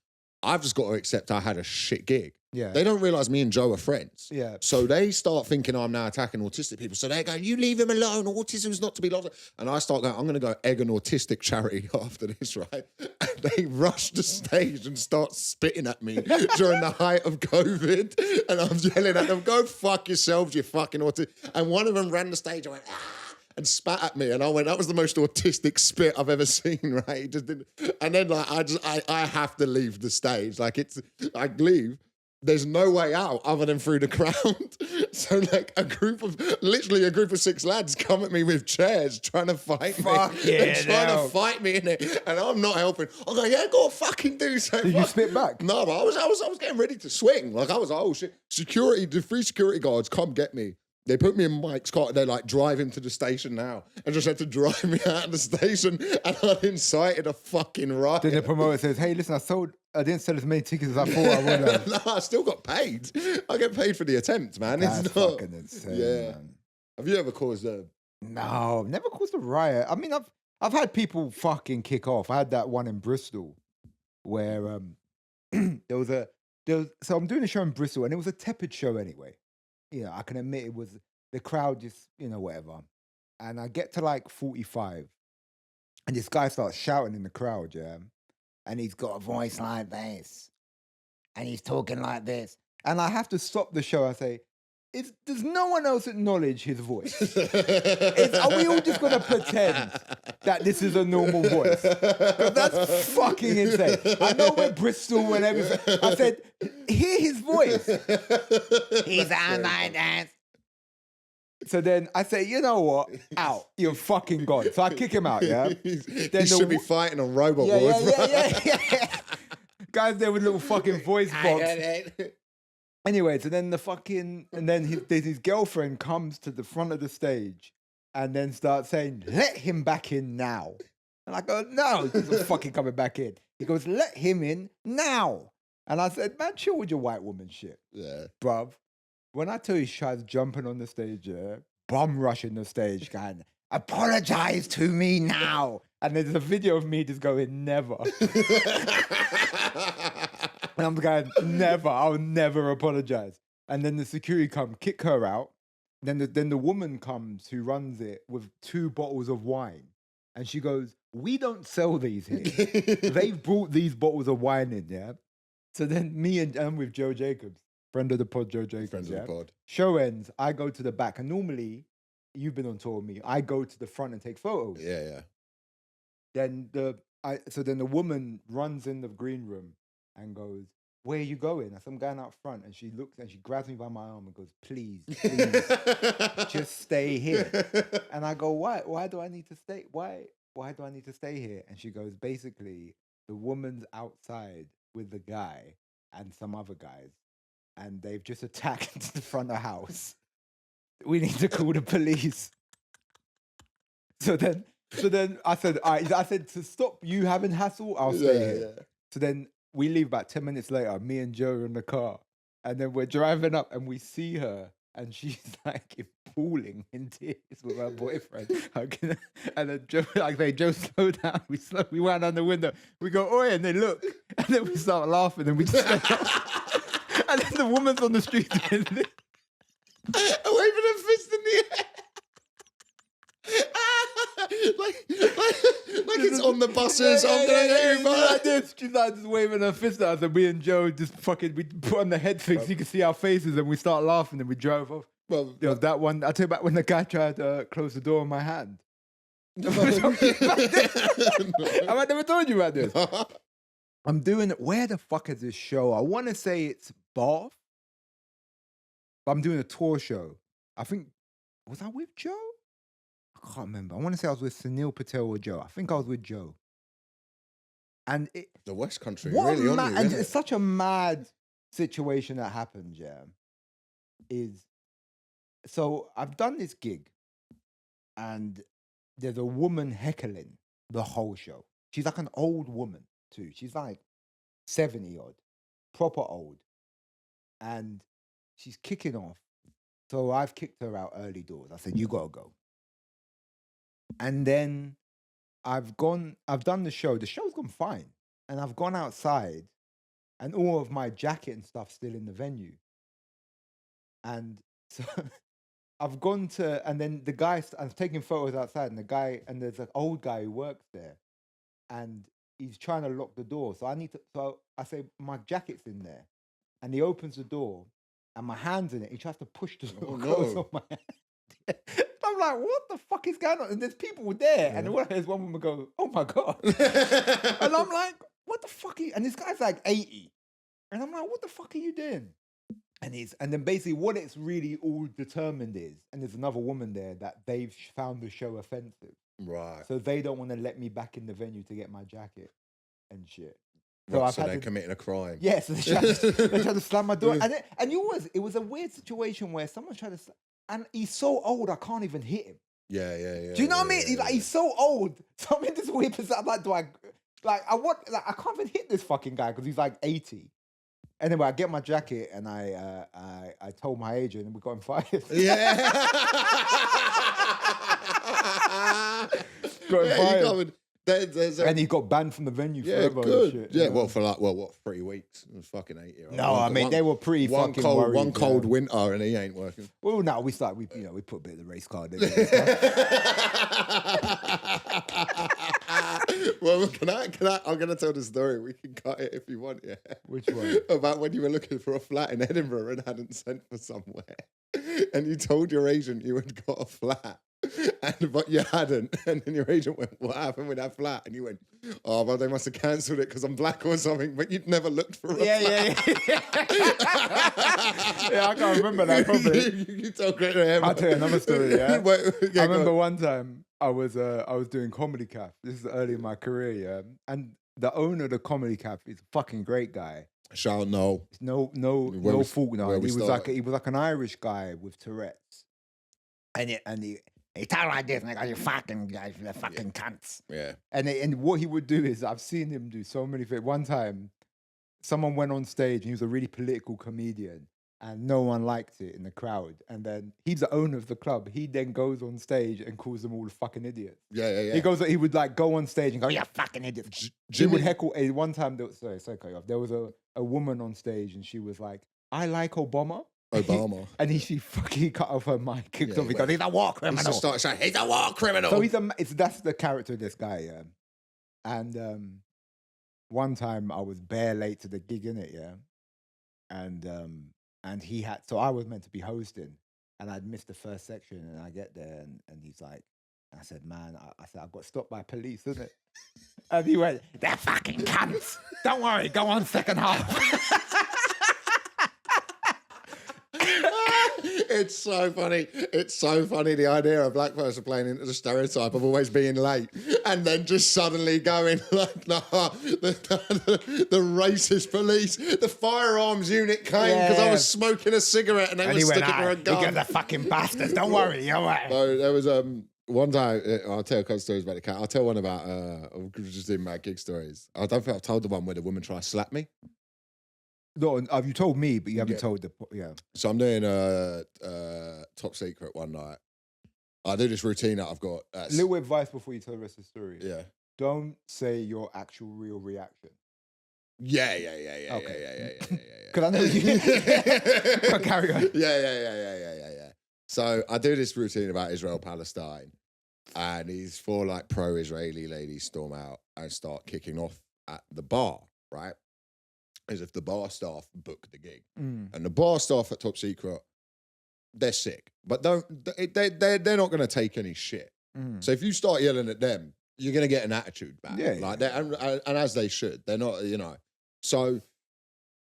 I've just got to accept I had a shit gig. Yeah. They don't realize me and Joe are friends. Yeah. So they start thinking I'm now attacking autistic people. So they're going, you leave him alone. Autism's not to be lost. And I start going, I'm going to go egg an autistic charity after this, right? And they rush the stage and start spitting at me during the height of COVID. And I'm yelling at them, go fuck yourselves, you fucking autistic. And one of them ran the stage. I went, and spat at me, and I went, that was the most autistic spit I've ever seen, right? He just didn't. And then like I have to leave the stage. Like I leave. There's no way out other than through the crowd. So like literally a group of 6 lads come at me with chairs trying to fight me. Trying to fight me in it. And I'm not helping. I go, yeah, go fucking do something. Did you spit back? No, but I was getting ready to swing. Like I was like, oh shit. The 3 security guards come get me. They put me in Mike's car. They're like, drive him to the station now. And just had to drive me out of the station. And I'd incited a fucking riot. Then the promoter says, hey, listen, I didn't sell as many tickets as I thought I would have. No, I still got paid. I get paid for the attempt, man. That's it's not fucking insane, man. Have you ever caused a... No, never caused a riot. I mean, I've had people fucking kick off. I had that one in Bristol where so I'm doing a show in Bristol and it was a tepid show anyway. I can admit it was the crowd just, whatever. And I get to like 45 and this guy starts shouting in the crowd, yeah. And he's got a voice like this. And he's talking like this. And I have to stop the show. I say, does no one else acknowledge his voice? Are we all just going to pretend that this is a normal voice? 'Cause that's fucking insane. I know we're Bristol and everything. I said, hear his voice. He's on like that. So then I say, you know what? Out. You're fucking gone. So I kick him out, yeah? He should be fighting on Robot Wars. Yeah. Guys there with little fucking voice box. Anyway, so then his girlfriend comes to the front of the stage and then starts saying, let him back in now. And I go, no, he's not fucking coming back in. He goes, let him in now. And I said, man, chill with your white woman shit. Yeah. Bruv, when I tell you she tries jumping on the stage, bum rushing the stage, going, apologize to me now. And there's a video of me just going, never. And I'm going, never, I'll never apologize. And then the security come, kick her out. Then the woman comes who runs it with 2 bottles of wine. And she goes, we don't sell these here. They've brought these bottles of wine in, yeah? So then I'm with Joe Jacobs, friend of the pod, Joe Jacobs. Friends of the pod. Show ends, I go to the back. And normally, you've been on tour with me, I go to the front and take photos. Yeah. Then the woman runs in the green room and goes, where are you going? I said, I'm going out front. And she looks and she grabs me by my arm and goes, please, just stay here. And I go, why? Why do I need to stay? Why do I need to stay here? And she goes, basically, the woman's outside with the guy and some other guys. And they've just attacked the front of the house. We need to call the police. So then I said, all right, I said, to stop you having hassle, I'll stay here. Yeah. So then we leave about 10 minutes later, me and Joe are in the car. And then we're driving up and we see her and she's like pooling in tears with her boyfriend. And then Joe, slow down. We went down the window. We go, oi, and they look. And then we start laughing and we just and then the woman's on the street doing this. Waving a fist in the air. like it's on the buses. I'm gonna get you back. Like this. She's like just waving her fist at us, and me and Joe just fucking we put on the headphones so you can see our faces, and we start laughing, and we drove off. Well, that one I tell you about when the guy tried to close the door on my hand. Have I never told you about this? I'm doing it. Where the fuck is this show? I want to say it's Bath. But I'm doing a tour show. I think was I with Joe? I can't remember. I want to say I was with Sunil Patel or Joe. I think I was with Joe. And the West Country really on you, and isn't it's such a mad situation that happened, so I've done this gig and there's a woman heckling the whole show. She's like an old woman too. She's like 70 odd, proper old. And she's kicking off. So I've kicked her out early doors. I said, you gotta go. And then I've done the show. The show's gone fine. And I've gone outside and all of my jacket and stuff still in the venue. And so I've gone to, and then the guy, I'm taking photos outside and there's an old guy who works there and he's trying to lock the door. So I say, my jacket's in there. And he opens the door and my hand's in it. He tries to push the door close on my hand. I'm like, what the fuck is going on? And there's people there. Yeah. And there's one woman go, oh my God. And I'm like, what the fuck? And this guy's like 80. And I'm like, what the fuck are you doing? And then basically what it's really all determined is, and there's another woman there that they've found the show offensive. Right. So they don't want to let me back in the venue to get my jacket and shit. So they're committing a crime. Yes, yeah, so they tried to slam my door. And it was a weird situation where someone tried to and he's so old, I can't even hit him. Yeah. Do you know what I mean? He's so old. So I'm in this weird position. I'm like, I can't even hit this fucking guy because he's like 80. Anyway, I get my jacket and I told my agent and we got him fired. Yeah. Got him fired. You covered. And he got banned from the venue forever. Good. And shit, Yeah, well, for like, what, 3 weeks? It was fucking 8-year-old. No, I mean, they were pretty fucking worried. One cold winter and he ain't working. Well, no, we put a bit of the race card in. Well, I'm going to tell the story. We can cut it if you want, yeah. Which one? About when you were looking for a flat in Edinburgh and hadn't sent for somewhere. And you told your agent you had got a flat. But you hadn't, and then your agent went, "What happened with that flat?" And you went, "Oh, well, they must have cancelled it because I'm black or something." But you'd never looked for a flat. Yeah, I can't remember that probably. You told great to him. I'll tell you another story. Yeah, yeah, I remember one time I was doing Comedy Caf. This is early in my career, yeah, and the owner of the Comedy Caf is a fucking great guy. Shout out, no Faulkner. He was like an Irish guy with Tourette's, and he talked like this, and I go, "You fucking guys, you fucking cunts." Yeah. And what he would do is, I've seen him do so many things. One time, someone went on stage, and he was a really political comedian, and no one liked it in the crowd. And then he's the owner of the club. He then goes on stage and calls them all fucking idiots. Yeah. He would like go on stage and go, "You fucking idiots." He would heckle. One time, sorry, cut you off. There was a woman on stage, and she was like, "I like Obama." And she fucking cut off her mic, kicked off. He goes, "He's a war criminal." He just started saying, "He's a war criminal." So that's the character of this guy, yeah. And one time I was bare late to the gig, innit, yeah. And he had, so I was meant to be hosting, and I'd missed the first section, and I get there, and he's like, I said, "Man," I said, "I got stopped by police, isn't it?" And he went, "They're fucking cunts. Don't worry, go on second half." It's so funny. It's so funny, the idea of a black person playing into the stereotype of always being late and then just suddenly going like, "No, the racist police, the firearms unit came because I was smoking a cigarette and they were sticking for a gun." "You guys are fucking bastards. Don't worry, you're right." So there was one time, I'll tell a couple stories about the cat. I'll tell one about, just doing my gig stories. I don't think I've told the one where the woman tried to slap me. No, you told me, but you haven't told So I'm doing Top Secret one night. I do this routine that I've got. Little advice before you tell the rest of the story. Yeah. Don't say your actual real reaction. Yeah. Okay. Because I know you. Carry on. Yeah. So I do this routine about Israel-Palestine, and these 4 like pro-Israeli ladies storm out and start kicking off at the bar, right? As if the bar staff book the gig. And the bar staff at Top Secret, they're sick, but they're not going to take any shit. So if you start yelling at them, you're going to get an attitude back. And as they should. They're not, So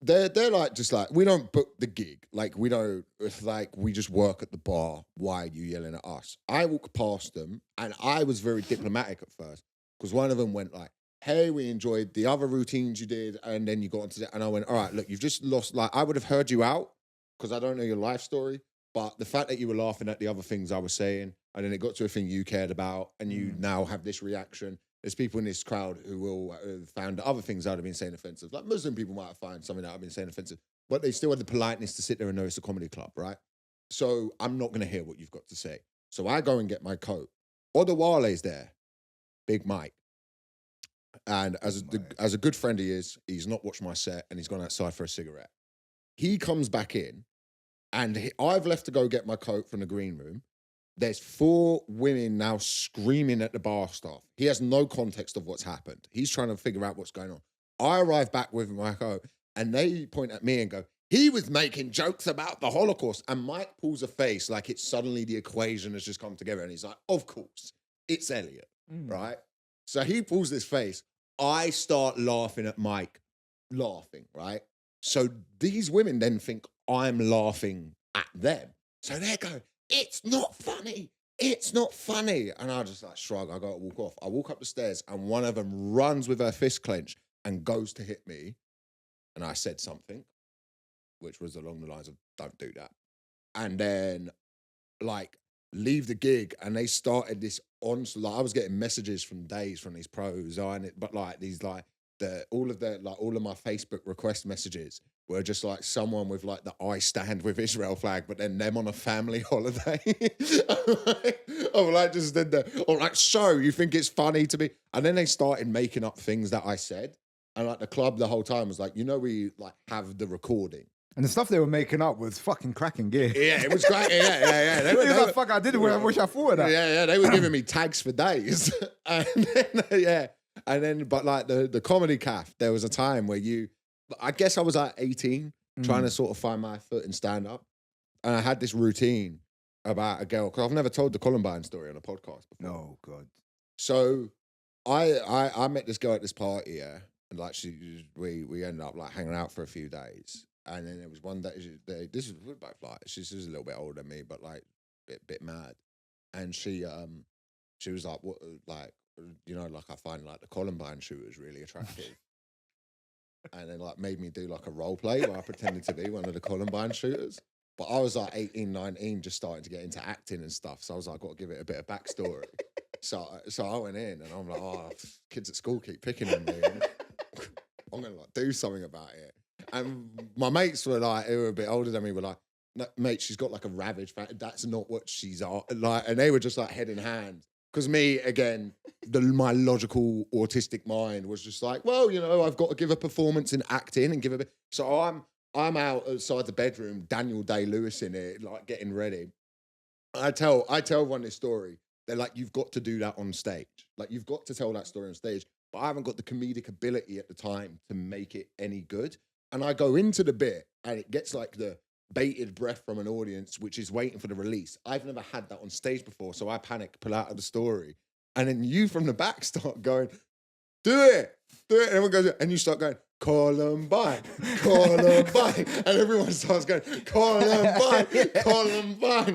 they're like, just like, we don't book the gig. Like, we don't, like, we just work at the bar. Why are you yelling at us? I walk past them, and I was very diplomatic at first, because one of them went like, "Hey, we enjoyed the other routines you did," and then you got onto that, and I went, "All right, look, you've just lost, like, I would have heard you out, because I don't know your life story, but the fact that you were laughing at the other things I was saying, and then it got to a thing you cared about, and you now have this reaction. There's people in this crowd who will found other things I'd have been saying offensive. Like, Muslim people might have found something that I've been saying offensive, but they still had the politeness to sit there and know it's a comedy club, right? So I'm not going to hear what you've got to say. So I go and get my coat. Odewale's there, Big Mike. And as a good friend he is, he's not watched my set, and he's gone outside for a cigarette. He comes back in, and I've left to go get my coat from the green room. There's 4 women now screaming at the bar staff. He has no context of what's happened. He's trying to figure out what's going on. I arrive back with my coat, and they point at me and go, "He was making jokes about the Holocaust." And Mike pulls a face like it's suddenly the equation has just come together. And he's like, "Of course, it's Elliot," right? So he pulls this face. I start laughing at Mike, right? So these women then think I'm laughing at them. So they go, "It's not funny. It's not funny." And I just like shrug. I go, walk off. I walk up the stairs, and one of them runs with her fist clenched and goes to hit me. And I said something, which was along the lines of, "Don't do that." And then like leave the gig, and they started this like I was getting messages from days from these pros, but like these like all of my Facebook request messages were just like someone with like the I stand with Israel flag, but then them on a family holiday. I'm like just did the or like, so you think it's funny to be, and then they started making up things that I said, and like the club the whole time was like, we like have the recording. And the stuff they were making up was fucking cracking gear. Yeah, it was great. Yeah. They were like, fuck, I did it when I wish I thought of that. Yeah, they were giving me tags for days. And then, but like the comedy calf, there was a time where I guess I was like 18, trying to sort of find my foot in stand-up. And I had this routine about a girl, because I've never told the Columbine story on a podcast before. No, God. So I met this girl at this party, yeah, and like we ended up like hanging out for a few days. And then there was one day, this is both like, she's a little bit older than me, but like bit mad. And she was like, what, like, like I find like the Columbine shooters really attractive. And then like made me do like a role play where I pretended to be one of the Columbine shooters. But I was like 18, 19, just starting to get into acting and stuff. So I was like, got to give it a bit of backstory. So I went in and I'm like, oh, kids at school keep picking on me. I'm going to like do something about it. And my mates were like, who were a bit older than me, were like, no, mate, she's got like a ravaged fat. That's not what she's like. And they were just like head in hand. Because me, again, my logical autistic mind was just like, well, I've got to give a performance in acting and give a bit. So I'm out outside the bedroom, Daniel Day-Lewis in it, like getting ready. I tell everyone this story. They're like, you've got to do that on stage. Like, you've got to tell that story on stage. But I haven't got the comedic ability at the time to make it any good. And I go into the bit and it gets like the bated breath from an audience, which is waiting for the release. I've never had that on stage before. So I panic, pull out of the story. And then you from the back start going, do it. And everyone goes, and you start going, Columbine. And everyone starts going, Columbine,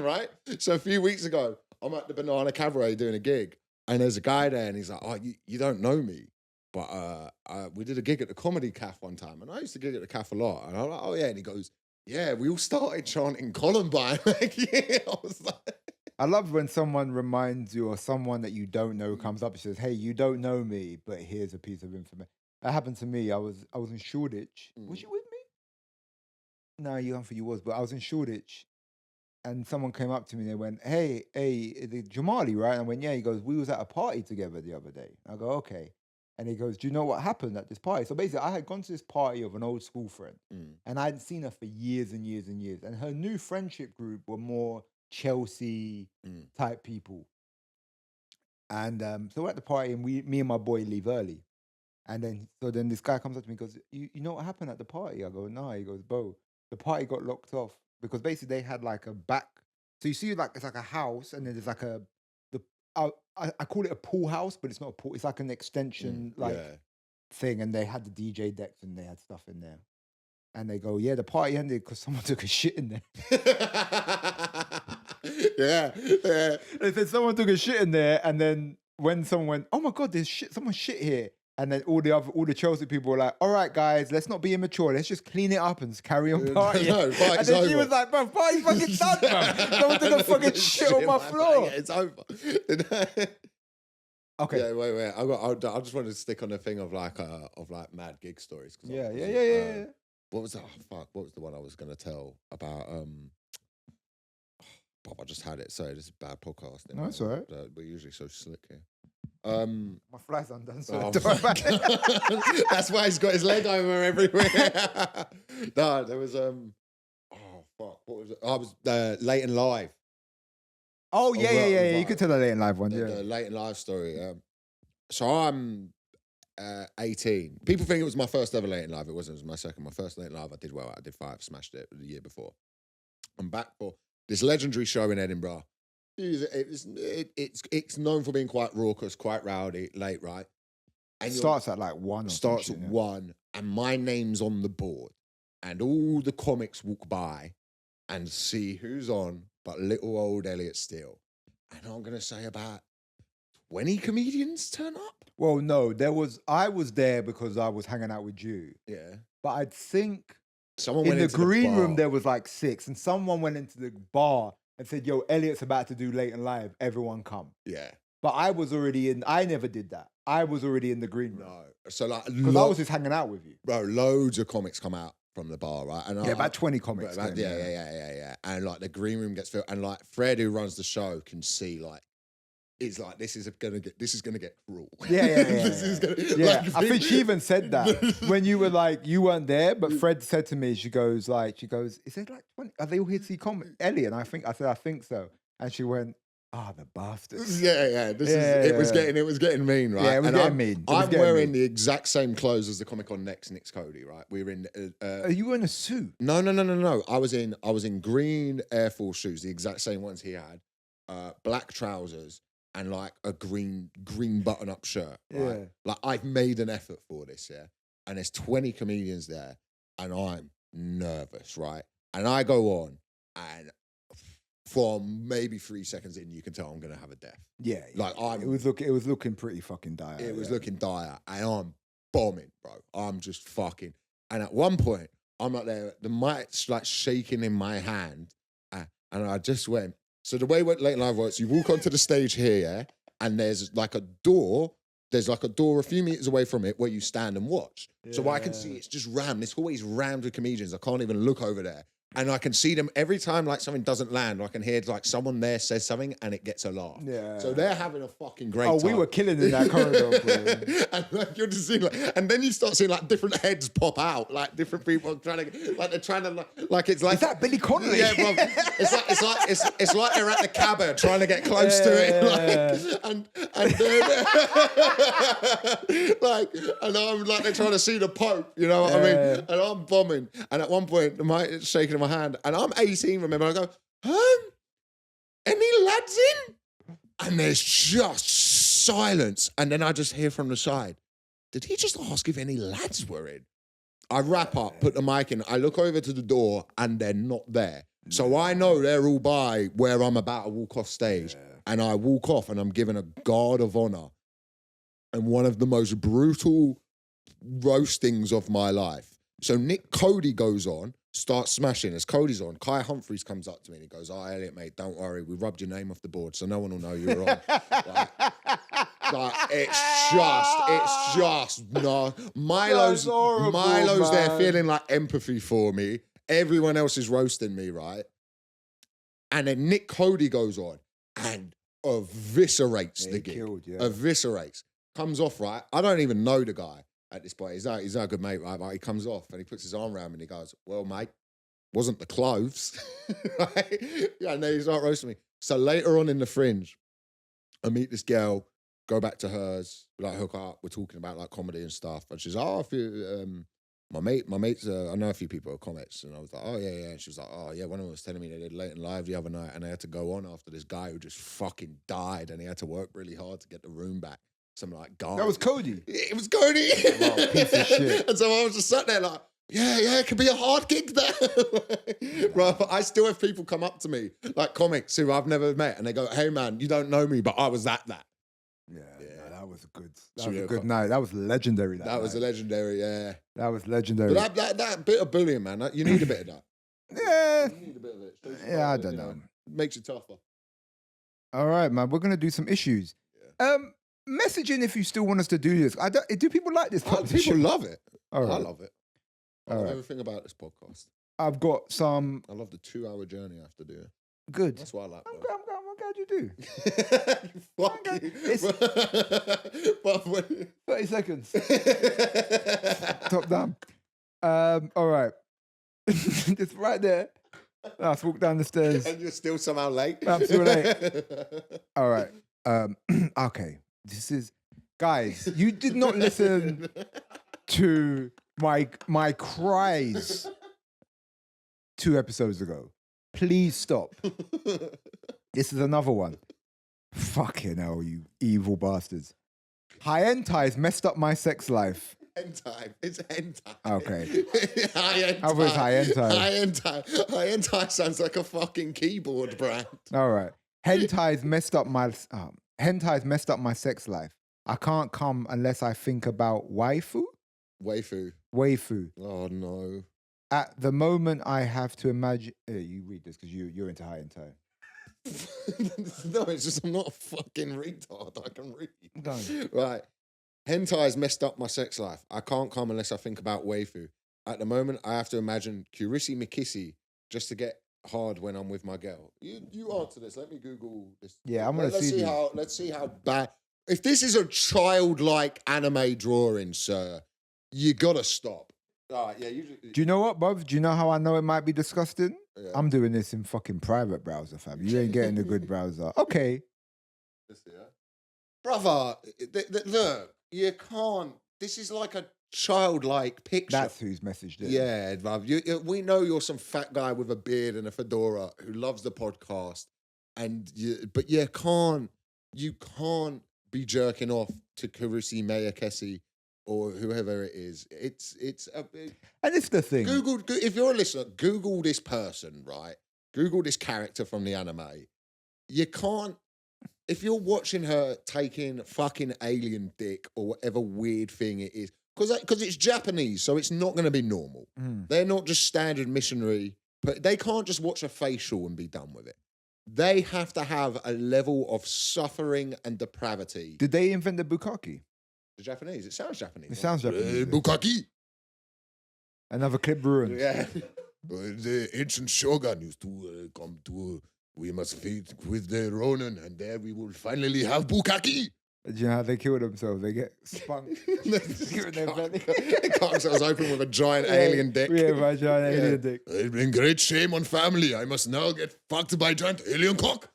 right? So a few weeks ago, I'm at the Banana Cabaret doing a gig. And there's a guy there and he's like, oh, you don't know me. But we did a gig at the Comedy Caf one time, and I used to gig at the Caf a lot. And I'm like, oh yeah, and he goes, yeah, we all started chanting Columbine. I was like, I love when someone reminds you, or someone that you don't know comes up and says, hey, you don't know me, but here's a piece of information. That happened to me. I was in Shoreditch. Was you with me? No, you don't think you was, but I was in Shoreditch, and someone came up to me and they went, hey, the Jamali, right? And I went, yeah. He goes, we was at a party together the other day. I go, okay. And he goes, do you know what happened at this party? So basically, I had gone to this party of an old school friend, and I hadn't seen her for years and years and years. And her new friendship group were more Chelsea type people. And so we're at the party, and me and my boy leave early. And then this guy comes up to me and goes, you know what happened at the party? I go, no. He goes, bro, the party got locked off because basically they had like a back. So you see, like, it's like a house, and then there's like I call it a pool house, but it's not a pool. It's like an extension thing, and they had the DJ decks and they had stuff in there. And they go, yeah, the party ended because someone took a shit in there. yeah. They said someone took a shit in there, and then when someone went, oh my God, there's shit, someone shit here. And then all the Chelsea people were like, all right, guys, let's not be immature. Let's just clean it up and carry on partying. No, and then she was like, bro, party's fucking done, bro. Someone took a fucking shit on my floor. Yeah, it's over. Okay. Yeah, wait. I just wanted to stick on the thing of like mad gig stories. Yeah. What was that? Oh, fuck. What was the one I was going to tell about? Bob, I just had it. Sorry, this is bad podcasting. No, it's all right. We're usually so slick here. My fly's undone, so that's why he's got his leg over everywhere. No, there was oh fuck, what was it? I was Late and Live. Oh yeah. You could tell the Late and Live one. The Late and Live story. So I'm 18. People think it was my first ever Late and Live. It wasn't. It was my second. My first Late and Live, I did well. I did 5, smashed it the year before. I'm back for this legendary show in Edinburgh. It's known for being quite raucous, quite rowdy, late, right? And starts at like 1. Starts at 1, and my name's on the board, and all the comics walk by and see who's on, but little old Elliot still. And I'm gonna say about 20 comedians turn up. Well, no, I was there because I was hanging out with you. Yeah, but I think someone in went the into green the room there was like 6, and someone went into the bar. and said, "Yo, Elliot's about to do late and live. Everyone come." Yeah. But I was already in. I never did that. I was already in the green room. No. So like, because I was just hanging out with you, bro. Loads of comics come out from the bar, right? And about 20 comics. Yeah. And like the green room gets filled, and like Fred, who runs the show, can see like. It's like this is gonna get cruel. Yeah. This is gonna, like, I think she even said that when you were like, you weren't there, but Fred said to me, she goes, is there like 20? Are they all here to see Elliot? And I said, I think so. And she went, the bastards. Yeah. It was getting mean, right? Yeah, it was getting mean. I'm wearing the exact same clothes as the comic on next, Nick's Cody, right? We were in. Are you in a suit? No. I was in green Air Force shoes, the exact same ones he had, black trousers. And like a green button-up shirt, right? Yeah. Like I've made an effort for this, yeah. And there's 20 comedians there, and I'm nervous, right? And I go on, and from maybe 3 seconds in, you can tell I'm gonna have a death. Yeah. Like it was looking pretty fucking dire. It was looking dire, and I'm bombing, bro. I'm just fucking. And at one point, I'm like there, the mic's like shaking in my hand, and I just went. So the way Late Live works, you walk onto the stage here, yeah, and there's like a door. There's like a door a few meters away from it where you stand and watch. Yeah. So I can see it's just rammed. It's always rammed with comedians. I can't even look over there. And I can see them every time like something doesn't land. I can hear like someone there says something and it gets a laugh. Yeah. So they're having a fucking great time. We were killing in that corridor. And like, you're just seeing and then you start seeing like different heads pop out, like different people trying to like it's like is that Billy Connolly? Yeah, bro. It's like they're at the cabin trying to get close to it, and then and I'm like they're trying to see the Pope, you know what I mean? And I'm bombing, and at one point the mic is shaking in my hand, and I'm 18, remember? I go, any lads in? And there's just silence, and then I just hear from the side, did he just ask if any lads were in? I wrap up, put the mic in, I look over to the door, and they're not there. So I know they're all by where I'm about to walk off stage, and I walk off, and I'm given a guard of honor, and one of the most brutal roastings of my life. So Nick Cody goes on, starts smashing. As Cody's on, Kai Humphries comes up to me and he goes, Elliot, mate, don't worry. We rubbed your name off the board, so no one will know you were on. It's just, no. Milo's there feeling like empathy for me. Everyone else is roasting me, right? And then Nick Cody goes on and eviscerates the gig. Eviscerates. Comes off, right? I don't even know the guy. At this point, he's not a good mate, right? But he comes off and he puts his arm around me and he goes, well, mate, wasn't the clothes, right? Yeah, and then he's not roasting me. So later on in the Fringe, I meet this girl, go back to hers, we like hook up, we're talking about like comedy and stuff. And she's like, my mates, I know a few people are comics. And I was like, oh, yeah. And she was like, oh, yeah, one of them was telling me they did Late and Live the other night and they had to go on after this guy who just fucking died and he had to work really hard to get the room back. Some like guy. That was Cody. It was Cody. Oh, piece of shit. And so I was just sat there like, yeah, it could be a hard gig there. Right, but I still have people come up to me, like comics who I've never met, and they go, hey man, you don't know me, but I was that. Yeah. No, that was a good night. That was legendary. That was a legendary, yeah. That was legendary. But that bit of bullying, man, you need a bit of that. Yeah. You need a bit of it. Yeah, I don't know. Makes you tougher. All right, man, we're going to do some issues. Yeah. Message in if you still want us to do this. Do people like this? People love it. All right. I love it. I love everything about this podcast. I've got some. I love the 2-hour journey I have to do. Good. That's what I like. I'm glad you do. Fuck you. It's 30 seconds. Top down. All right. It's right there. Let's walk down the stairs. And you're still somehow late. I'm still late. All right. Okay. This is, guys, you did not listen to my cries 2 episodes ago. Please stop. This is another one. Fucking hell, you evil bastards. High end ties messed up my sex life. Hentai. It's hentai. Okay. High end How was high end tie? High end tie. High end tie sounds like a fucking keyboard brand. All right. Hentais messed up my sex life. I can't come unless I think about waifu. Waifu. Oh no. At the moment, I have to imagine. You read this because you're into high end tie. No, it's just I'm not a fucking retard. I can read. Go on. Right. Hentai has messed up my sex life. I can't come unless I think about waifu. At the moment, I have to imagine Kurisi Mikisi just to get hard when I'm with my girl. You answer this. Let me Google this. Yeah, I'm gonna let's see see these. how let's see how bad. If this is a childlike anime drawing, sir, you gotta stop. All right, yeah. Do you know what, bruv? Do you know how I know it might be disgusting? Yeah. I'm doing this in fucking private browser, fam. You ain't getting the good browser. Okay. Let's see, brother, look, you can't. This is like a childlike picture. That's who's messaged it. Yeah, bruv. We know you're some fat guy with a beard and a fedora who loves the podcast, but you can't be jerking off to Karusi Mayakesi or whoever it is. It's a big. And it's the thing. Google, if you're a listener, Google this person, right? Google this character from the anime. You can't. If you're watching her taking fucking alien dick or whatever weird thing it is, because it's Japanese, so it's not going to be normal. They're not just standard missionary, but they can't just watch a facial and be done with it. They have to have a level of suffering and depravity. Did they invent the bukkake? The Japanese, it sounds Japanese. It sounds Japanese. Bukkake. Another clip ruined. Yeah. The ancient shogun used to come to. We must feed with the Ronin, and there we will finally have bukkake. Do you know how they kill themselves? They get spunked. Give their belly. They cut themselves open with a giant alien dick. Yeah, my giant alien dick. I bring great shame on family. I must now get fucked by giant alien cock.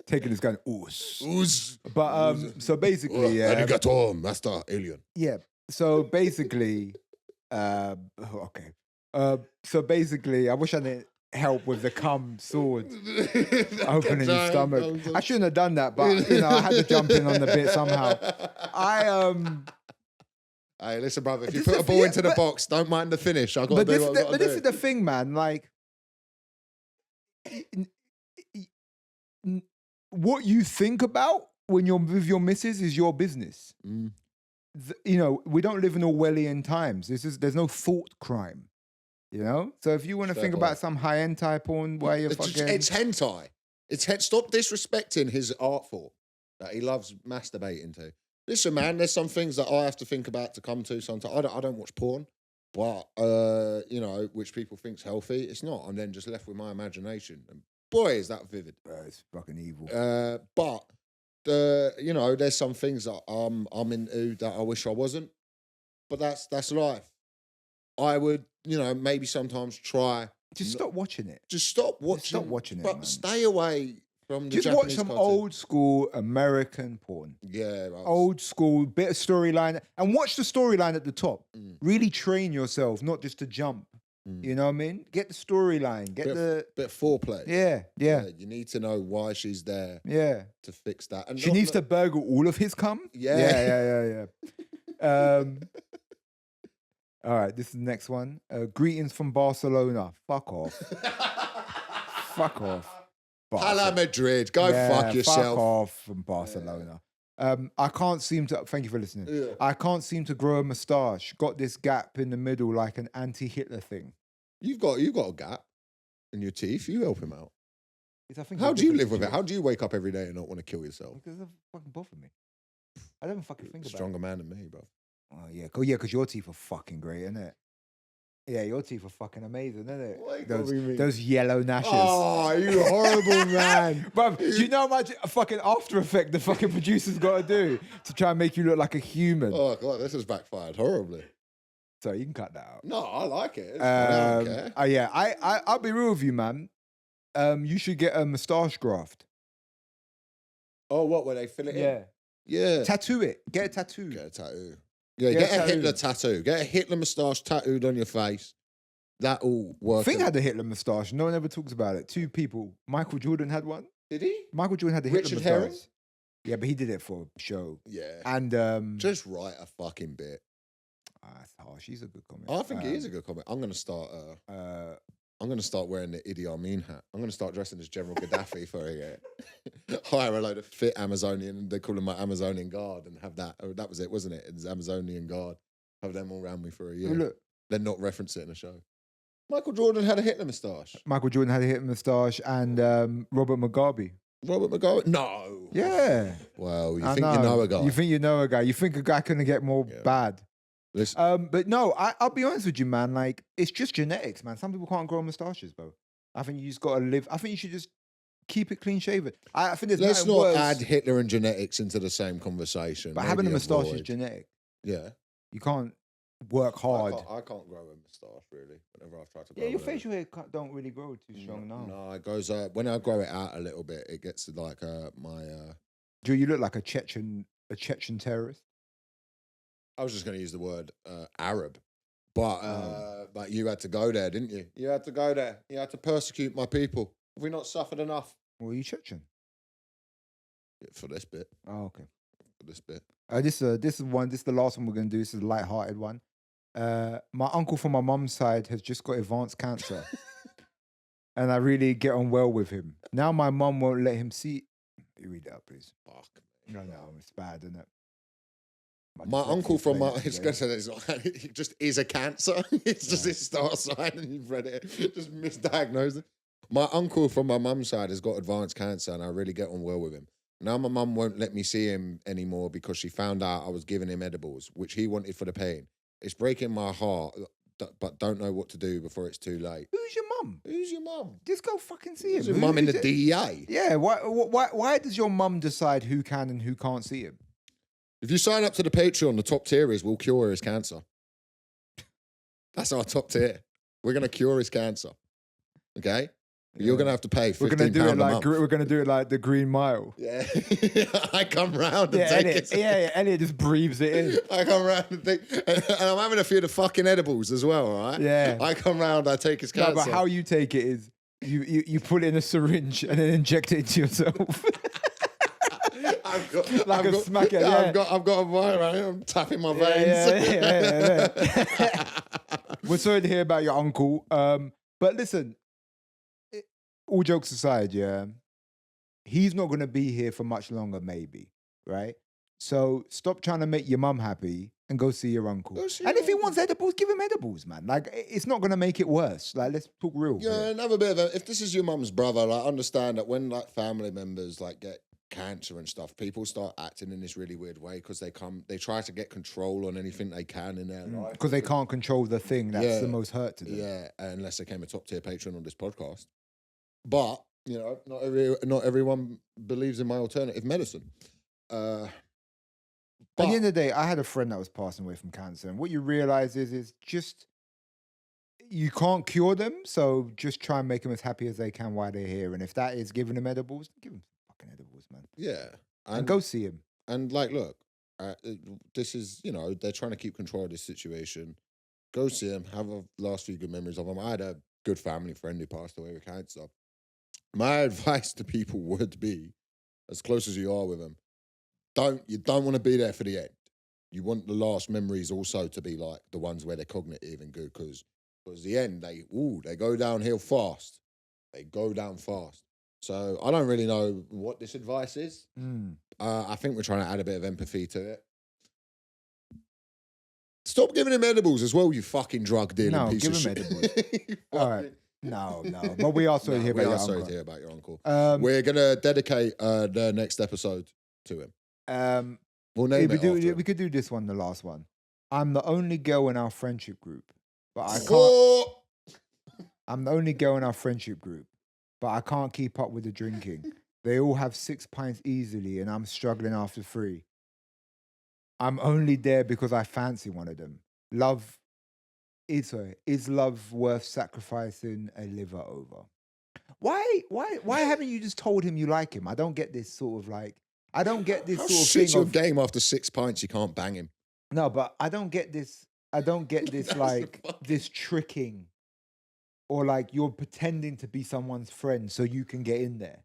Taking this gun, oos. Ooze. But so basically, Arigato, master alien. Yeah. So basically, okay. So basically, I wish I didn't help with the cum sword opening his stomach. I shouldn't have done that, but I had to jump in on the bit somehow. Hey, listen, brother. If you put a ball into the box, don't mind the finish. I got to do what I got to do. But this is the thing, man. Like, what you think about when you're with your missus is your business. We don't live in Orwellian times. There's no thought crime. So if you want to think about some high-end type porn where you're fucking... It's hentai. Stop disrespecting his art form that he loves masturbating to. Listen, man, there's some things that I have to think about to come to sometimes. I don't watch porn, but, which people think's healthy. It's not. I'm then just left with my imagination. And boy, is that vivid. It's fucking evil. But, there's some things that I'm into that I wish I wasn't. But that's life. I would, maybe sometimes try. Just stop watching it. Just stop watching. Just stop watching it, but man. stay away from the Just Japanese watch some content. old school American porn. Yeah, right. Old school, bit of storyline. And watch the storyline at the top. Really train yourself, not just to jump. You know what I mean? Get the storyline. Get bit of foreplay. Yeah. You need to know why she's there. Yeah. To fix that. And she needs to burgle all of his cum? Yeah. Yeah. All right, this is the next one. Greetings from Barcelona. Fuck off. Fuck off. Hala Madrid. Go fuck yourself. Fuck off from Barcelona. I can't seem to... Thank you for listening. Yeah. I can't seem to grow a moustache. Got this gap in the middle like an anti-Hitler thing. You've got a gap in your teeth. You help him out. How do you live with it? How do you wake up every day and not want to kill yourself? Because it doesn't fucking bother me. I don't fucking think about it. Stronger man than me, bro. Oh, yeah. Because your teeth are fucking great, isn't it? Yeah, your teeth are fucking amazing, isn't it? Those yellow gnashes. Oh, you horrible man. Bruv, do you know how much fucking after effect the fucking producer's got to do to try and make you look like a human? Oh, God, this has backfired horribly. So you can cut that out. No, I like it. It's I don't care. Yeah, I'll be real with you, man. You should get a moustache graft. Oh, what, where they fill it in? Yeah. Tattoo it. Get a tattoo. Get a tattoo. Yeah, get a Hitler tattoo. Get a Hitler moustache tattooed on your face. That'll work. Finn had a Hitler moustache. No one ever talks about it. 2 people. Michael Jordan had one. Did he? Michael Jordan had the Richard Hitler moustache. Herring? Yeah, but he did it for a show. Yeah. And just write a fucking bit. That's harsh. He's a good comic. I think he is a good comic. I'm gonna start wearing the Idi Amin hat. I'm gonna start dressing as General Gaddafi for a year. Hire a load of fit Amazonian, they call him my Amazonian guard, and have that. Oh, that was it, wasn't it? It's Amazonian guard. Have them all around me for a year. Look. Then not reference it in a show. Michael Jordan had a Hitler moustache. Michael Jordan had a Hitler moustache, and Robert Mugabe. Robert McGowan? No. Yeah. Well, you I think you know a guy. You think you know a guy. You think a guy couldn't get more bad. Listen. But no, I'll be honest with you, man. Like, it's just genetics, man. Some people can't grow moustaches, bro. I think you just got to live. I think you should just keep it clean shaven. I think there's Let's not worse. add Hitler and genetics into the same conversation. But having a moustache is genetic. Yeah. You can't work hard. I can't grow a moustache, really, whenever I've tried to grow your facial hair don't really grow too strong now. No, it goes, when I grow it out a little bit, it gets to like my... Do you look like a Chechen terrorist? I was just going to use the word Arab. But you had to go there, didn't you? You had to go there. You had to persecute my people. Have we not suffered enough? Well, are you Chechen? Yeah, for this bit. Oh, okay. For this bit. This is the last one we're going to do. This is a light-hearted one. My uncle from my mum's side has just got advanced cancer. And I really get on well with him. Now my mum won't let him see... You read that, please. Fuck. No, it's bad, isn't it? My uncle from my... It's going to say it just is a cancer. It's just his star sign and you've read it. Just misdiagnosed it. My uncle from my mum's side has got advanced cancer and I really get on well with him. Now my mum won't let me see him anymore because she found out I was giving him edibles, which he wanted for the pain. It's breaking my heart, but don't know what to do before it's too late. Who's your mum? Who's your mum? Just go fucking see him. Who's your mum in the DEA? Yeah, why does your mum decide who can and who can't see him? If you sign up to the Patreon, the top tier is we'll cure his cancer. That's our top tier. We're going to cure his cancer. Okay? Yeah. You're going to have to pay £15 a month. We're going to do it like the Green Mile. Yeah. I come round and take Elliot, it. Yeah, Elliot just breathes it in. I come round and take... And I'm having a few of the fucking edibles as well, all right? Yeah. I come round, I take his cancer. No, but how you take it is you put it in a syringe and then inject it into yourself. I've got a wire around here. I'm tapping my veins. Yeah. We're sorry to hear about your uncle. But listen, all jokes aside, yeah, he's not going to be here for much longer, maybe, right? So stop trying to make your mum happy and go see your uncle. And if he wants edibles, give him edibles, man. Like, it's not going to make it worse. Like, let's talk real. Yeah, another bit of if this is your mum's brother, like, understand that when, like, family members, like, get cancer and stuff, people start acting in this really weird way because they try to get control on anything they can in their life. Because they can't control the thing that's the most hurt to them. Yeah, unless they came a top tier patron on this podcast. But, you know, not everyone believes in my alternative medicine. At the end of the day, I had a friend that was passing away from cancer, and what you realize is just you can't cure them, so just try and make them as happy as they can while they're here. And if that is giving them edibles, give them fucking edibles, man. Yeah. And go see him. And, like, look, this is, you know, they're trying to keep control of this situation. Go see him, have a last few good memories of him. I had a good family friend who passed away with cancer. My advice to people would be, as close as you are with them, you don't want to be there for the end. You want the last memories also to be like the ones where they're cognitive and good, because the end, they go downhill fast. They go down fast. So I don't really know what this advice is. I think we're trying to add a bit of empathy to it. Stop giving him edibles as well, you fucking drug dealing piece of shit. No, give him edibles. All right. No. But we are sorry to hear about your uncle. Sorry to hear about your uncle. We're going to dedicate the next episode to him. We'll name it after him. We could do this one, the last one. I'm the only girl in our friendship group, but I can't... I'm the only girl in our friendship group, but I can't keep up with the drinking. They all have 6 pints easily, and I'm struggling after 3. I'm only there because I fancy one of them. Is love worth sacrificing a liver over? Why haven't you just told him you like him? I don't get this sort of like. I don't get this sort of thing. Your game after 6 pints, you can't bang him. No, but I don't get this. I don't get this like this tricking, or like you're pretending to be someone's friend so you can get in there.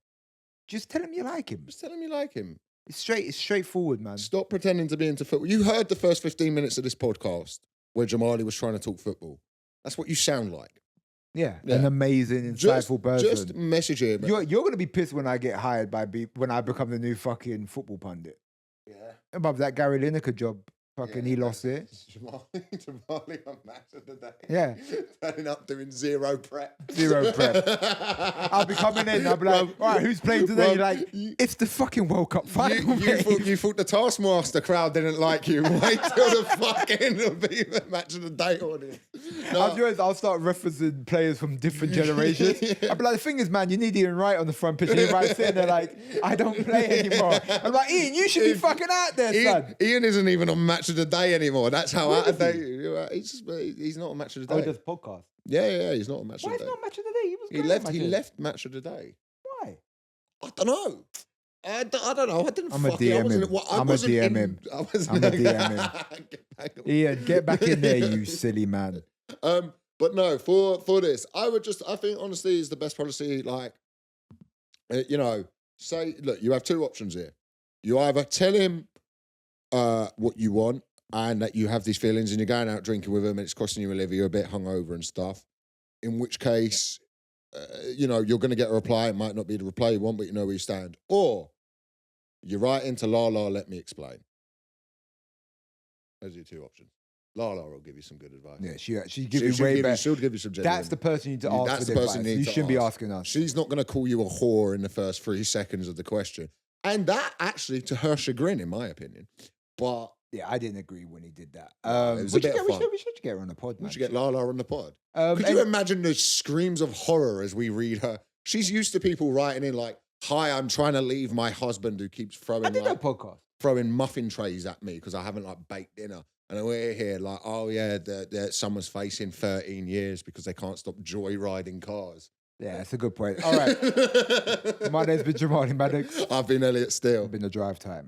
Just tell him you like him. Just tell him you like him. It's straightforward, man. Stop pretending to be into football. You heard the first 15 minutes of this podcast where Jamali was trying to talk football. That's what you sound like. Yeah. An amazing, insightful person. Just message him. You're going to be pissed when I get hired when I become the new fucking football pundit. Yeah. Above that Gary Lineker job Fucking, he lost it. Jamali on Match of the Day. Yeah. Turning up doing zero prep. I'll be coming in. I'll be like, all right, who's playing today? You're like, it's the fucking World Cup final. You thought the Taskmaster crowd didn't like you. Wait till the fucking Match of the Day audience. No. I'll start referencing players from different generations. I'll be like, the thing is, man, you need Ian Wright on the front pitch. And Ian Wright's sitting there like, I don't play anymore. I'm like, Ian, you should be fucking out there, son. Ian isn't even on Match of the Day anymore. That's how out of date. He's not on Match of the Day. Oh, he does podcast. Yeah, he's not on Match of the Day. Why is not Match of the Day? He left Match of the Day. Why? I don't know. I don't know. I didn't. I'm a DM him. I'm a DM him. Ian, get back in there, you silly man. But no, for this, I think honesty is the best policy. Like, say, look, you have two options here. You either tell him what you want and that you have these feelings and you're going out drinking with him and it's costing you a liver, you're a bit hungover and stuff. In which case, you're going to get a reply. It might not be the reply you want, but you know where you stand. Or you write into let me explain. Those are your two options. Lala will give you some good advice. Yeah, she give you way better. She'll give you some genuine. That's the person you need to ask. That's the person you shouldn't be asking us. She's not going to call you a whore in the first 3 seconds of the question. And that actually, to her chagrin, in my opinion. But yeah, I didn't agree when he did that. It was a bit of fun. We should get her on the pod, man. We should get Lala on the pod. Could you imagine the screams of horror as we read her? She's used to people writing in like, "Hi, I'm trying to leave my husband who keeps throwing throwing muffin trays at me because I haven't like baked dinner." And we're here like, "Oh yeah, someone's facing 13 years because they can't stop joyriding cars." Yeah, that's a good point. All right. My name's been Jamali Maddox. I've been Elliot Steele. I've been the Drivetime.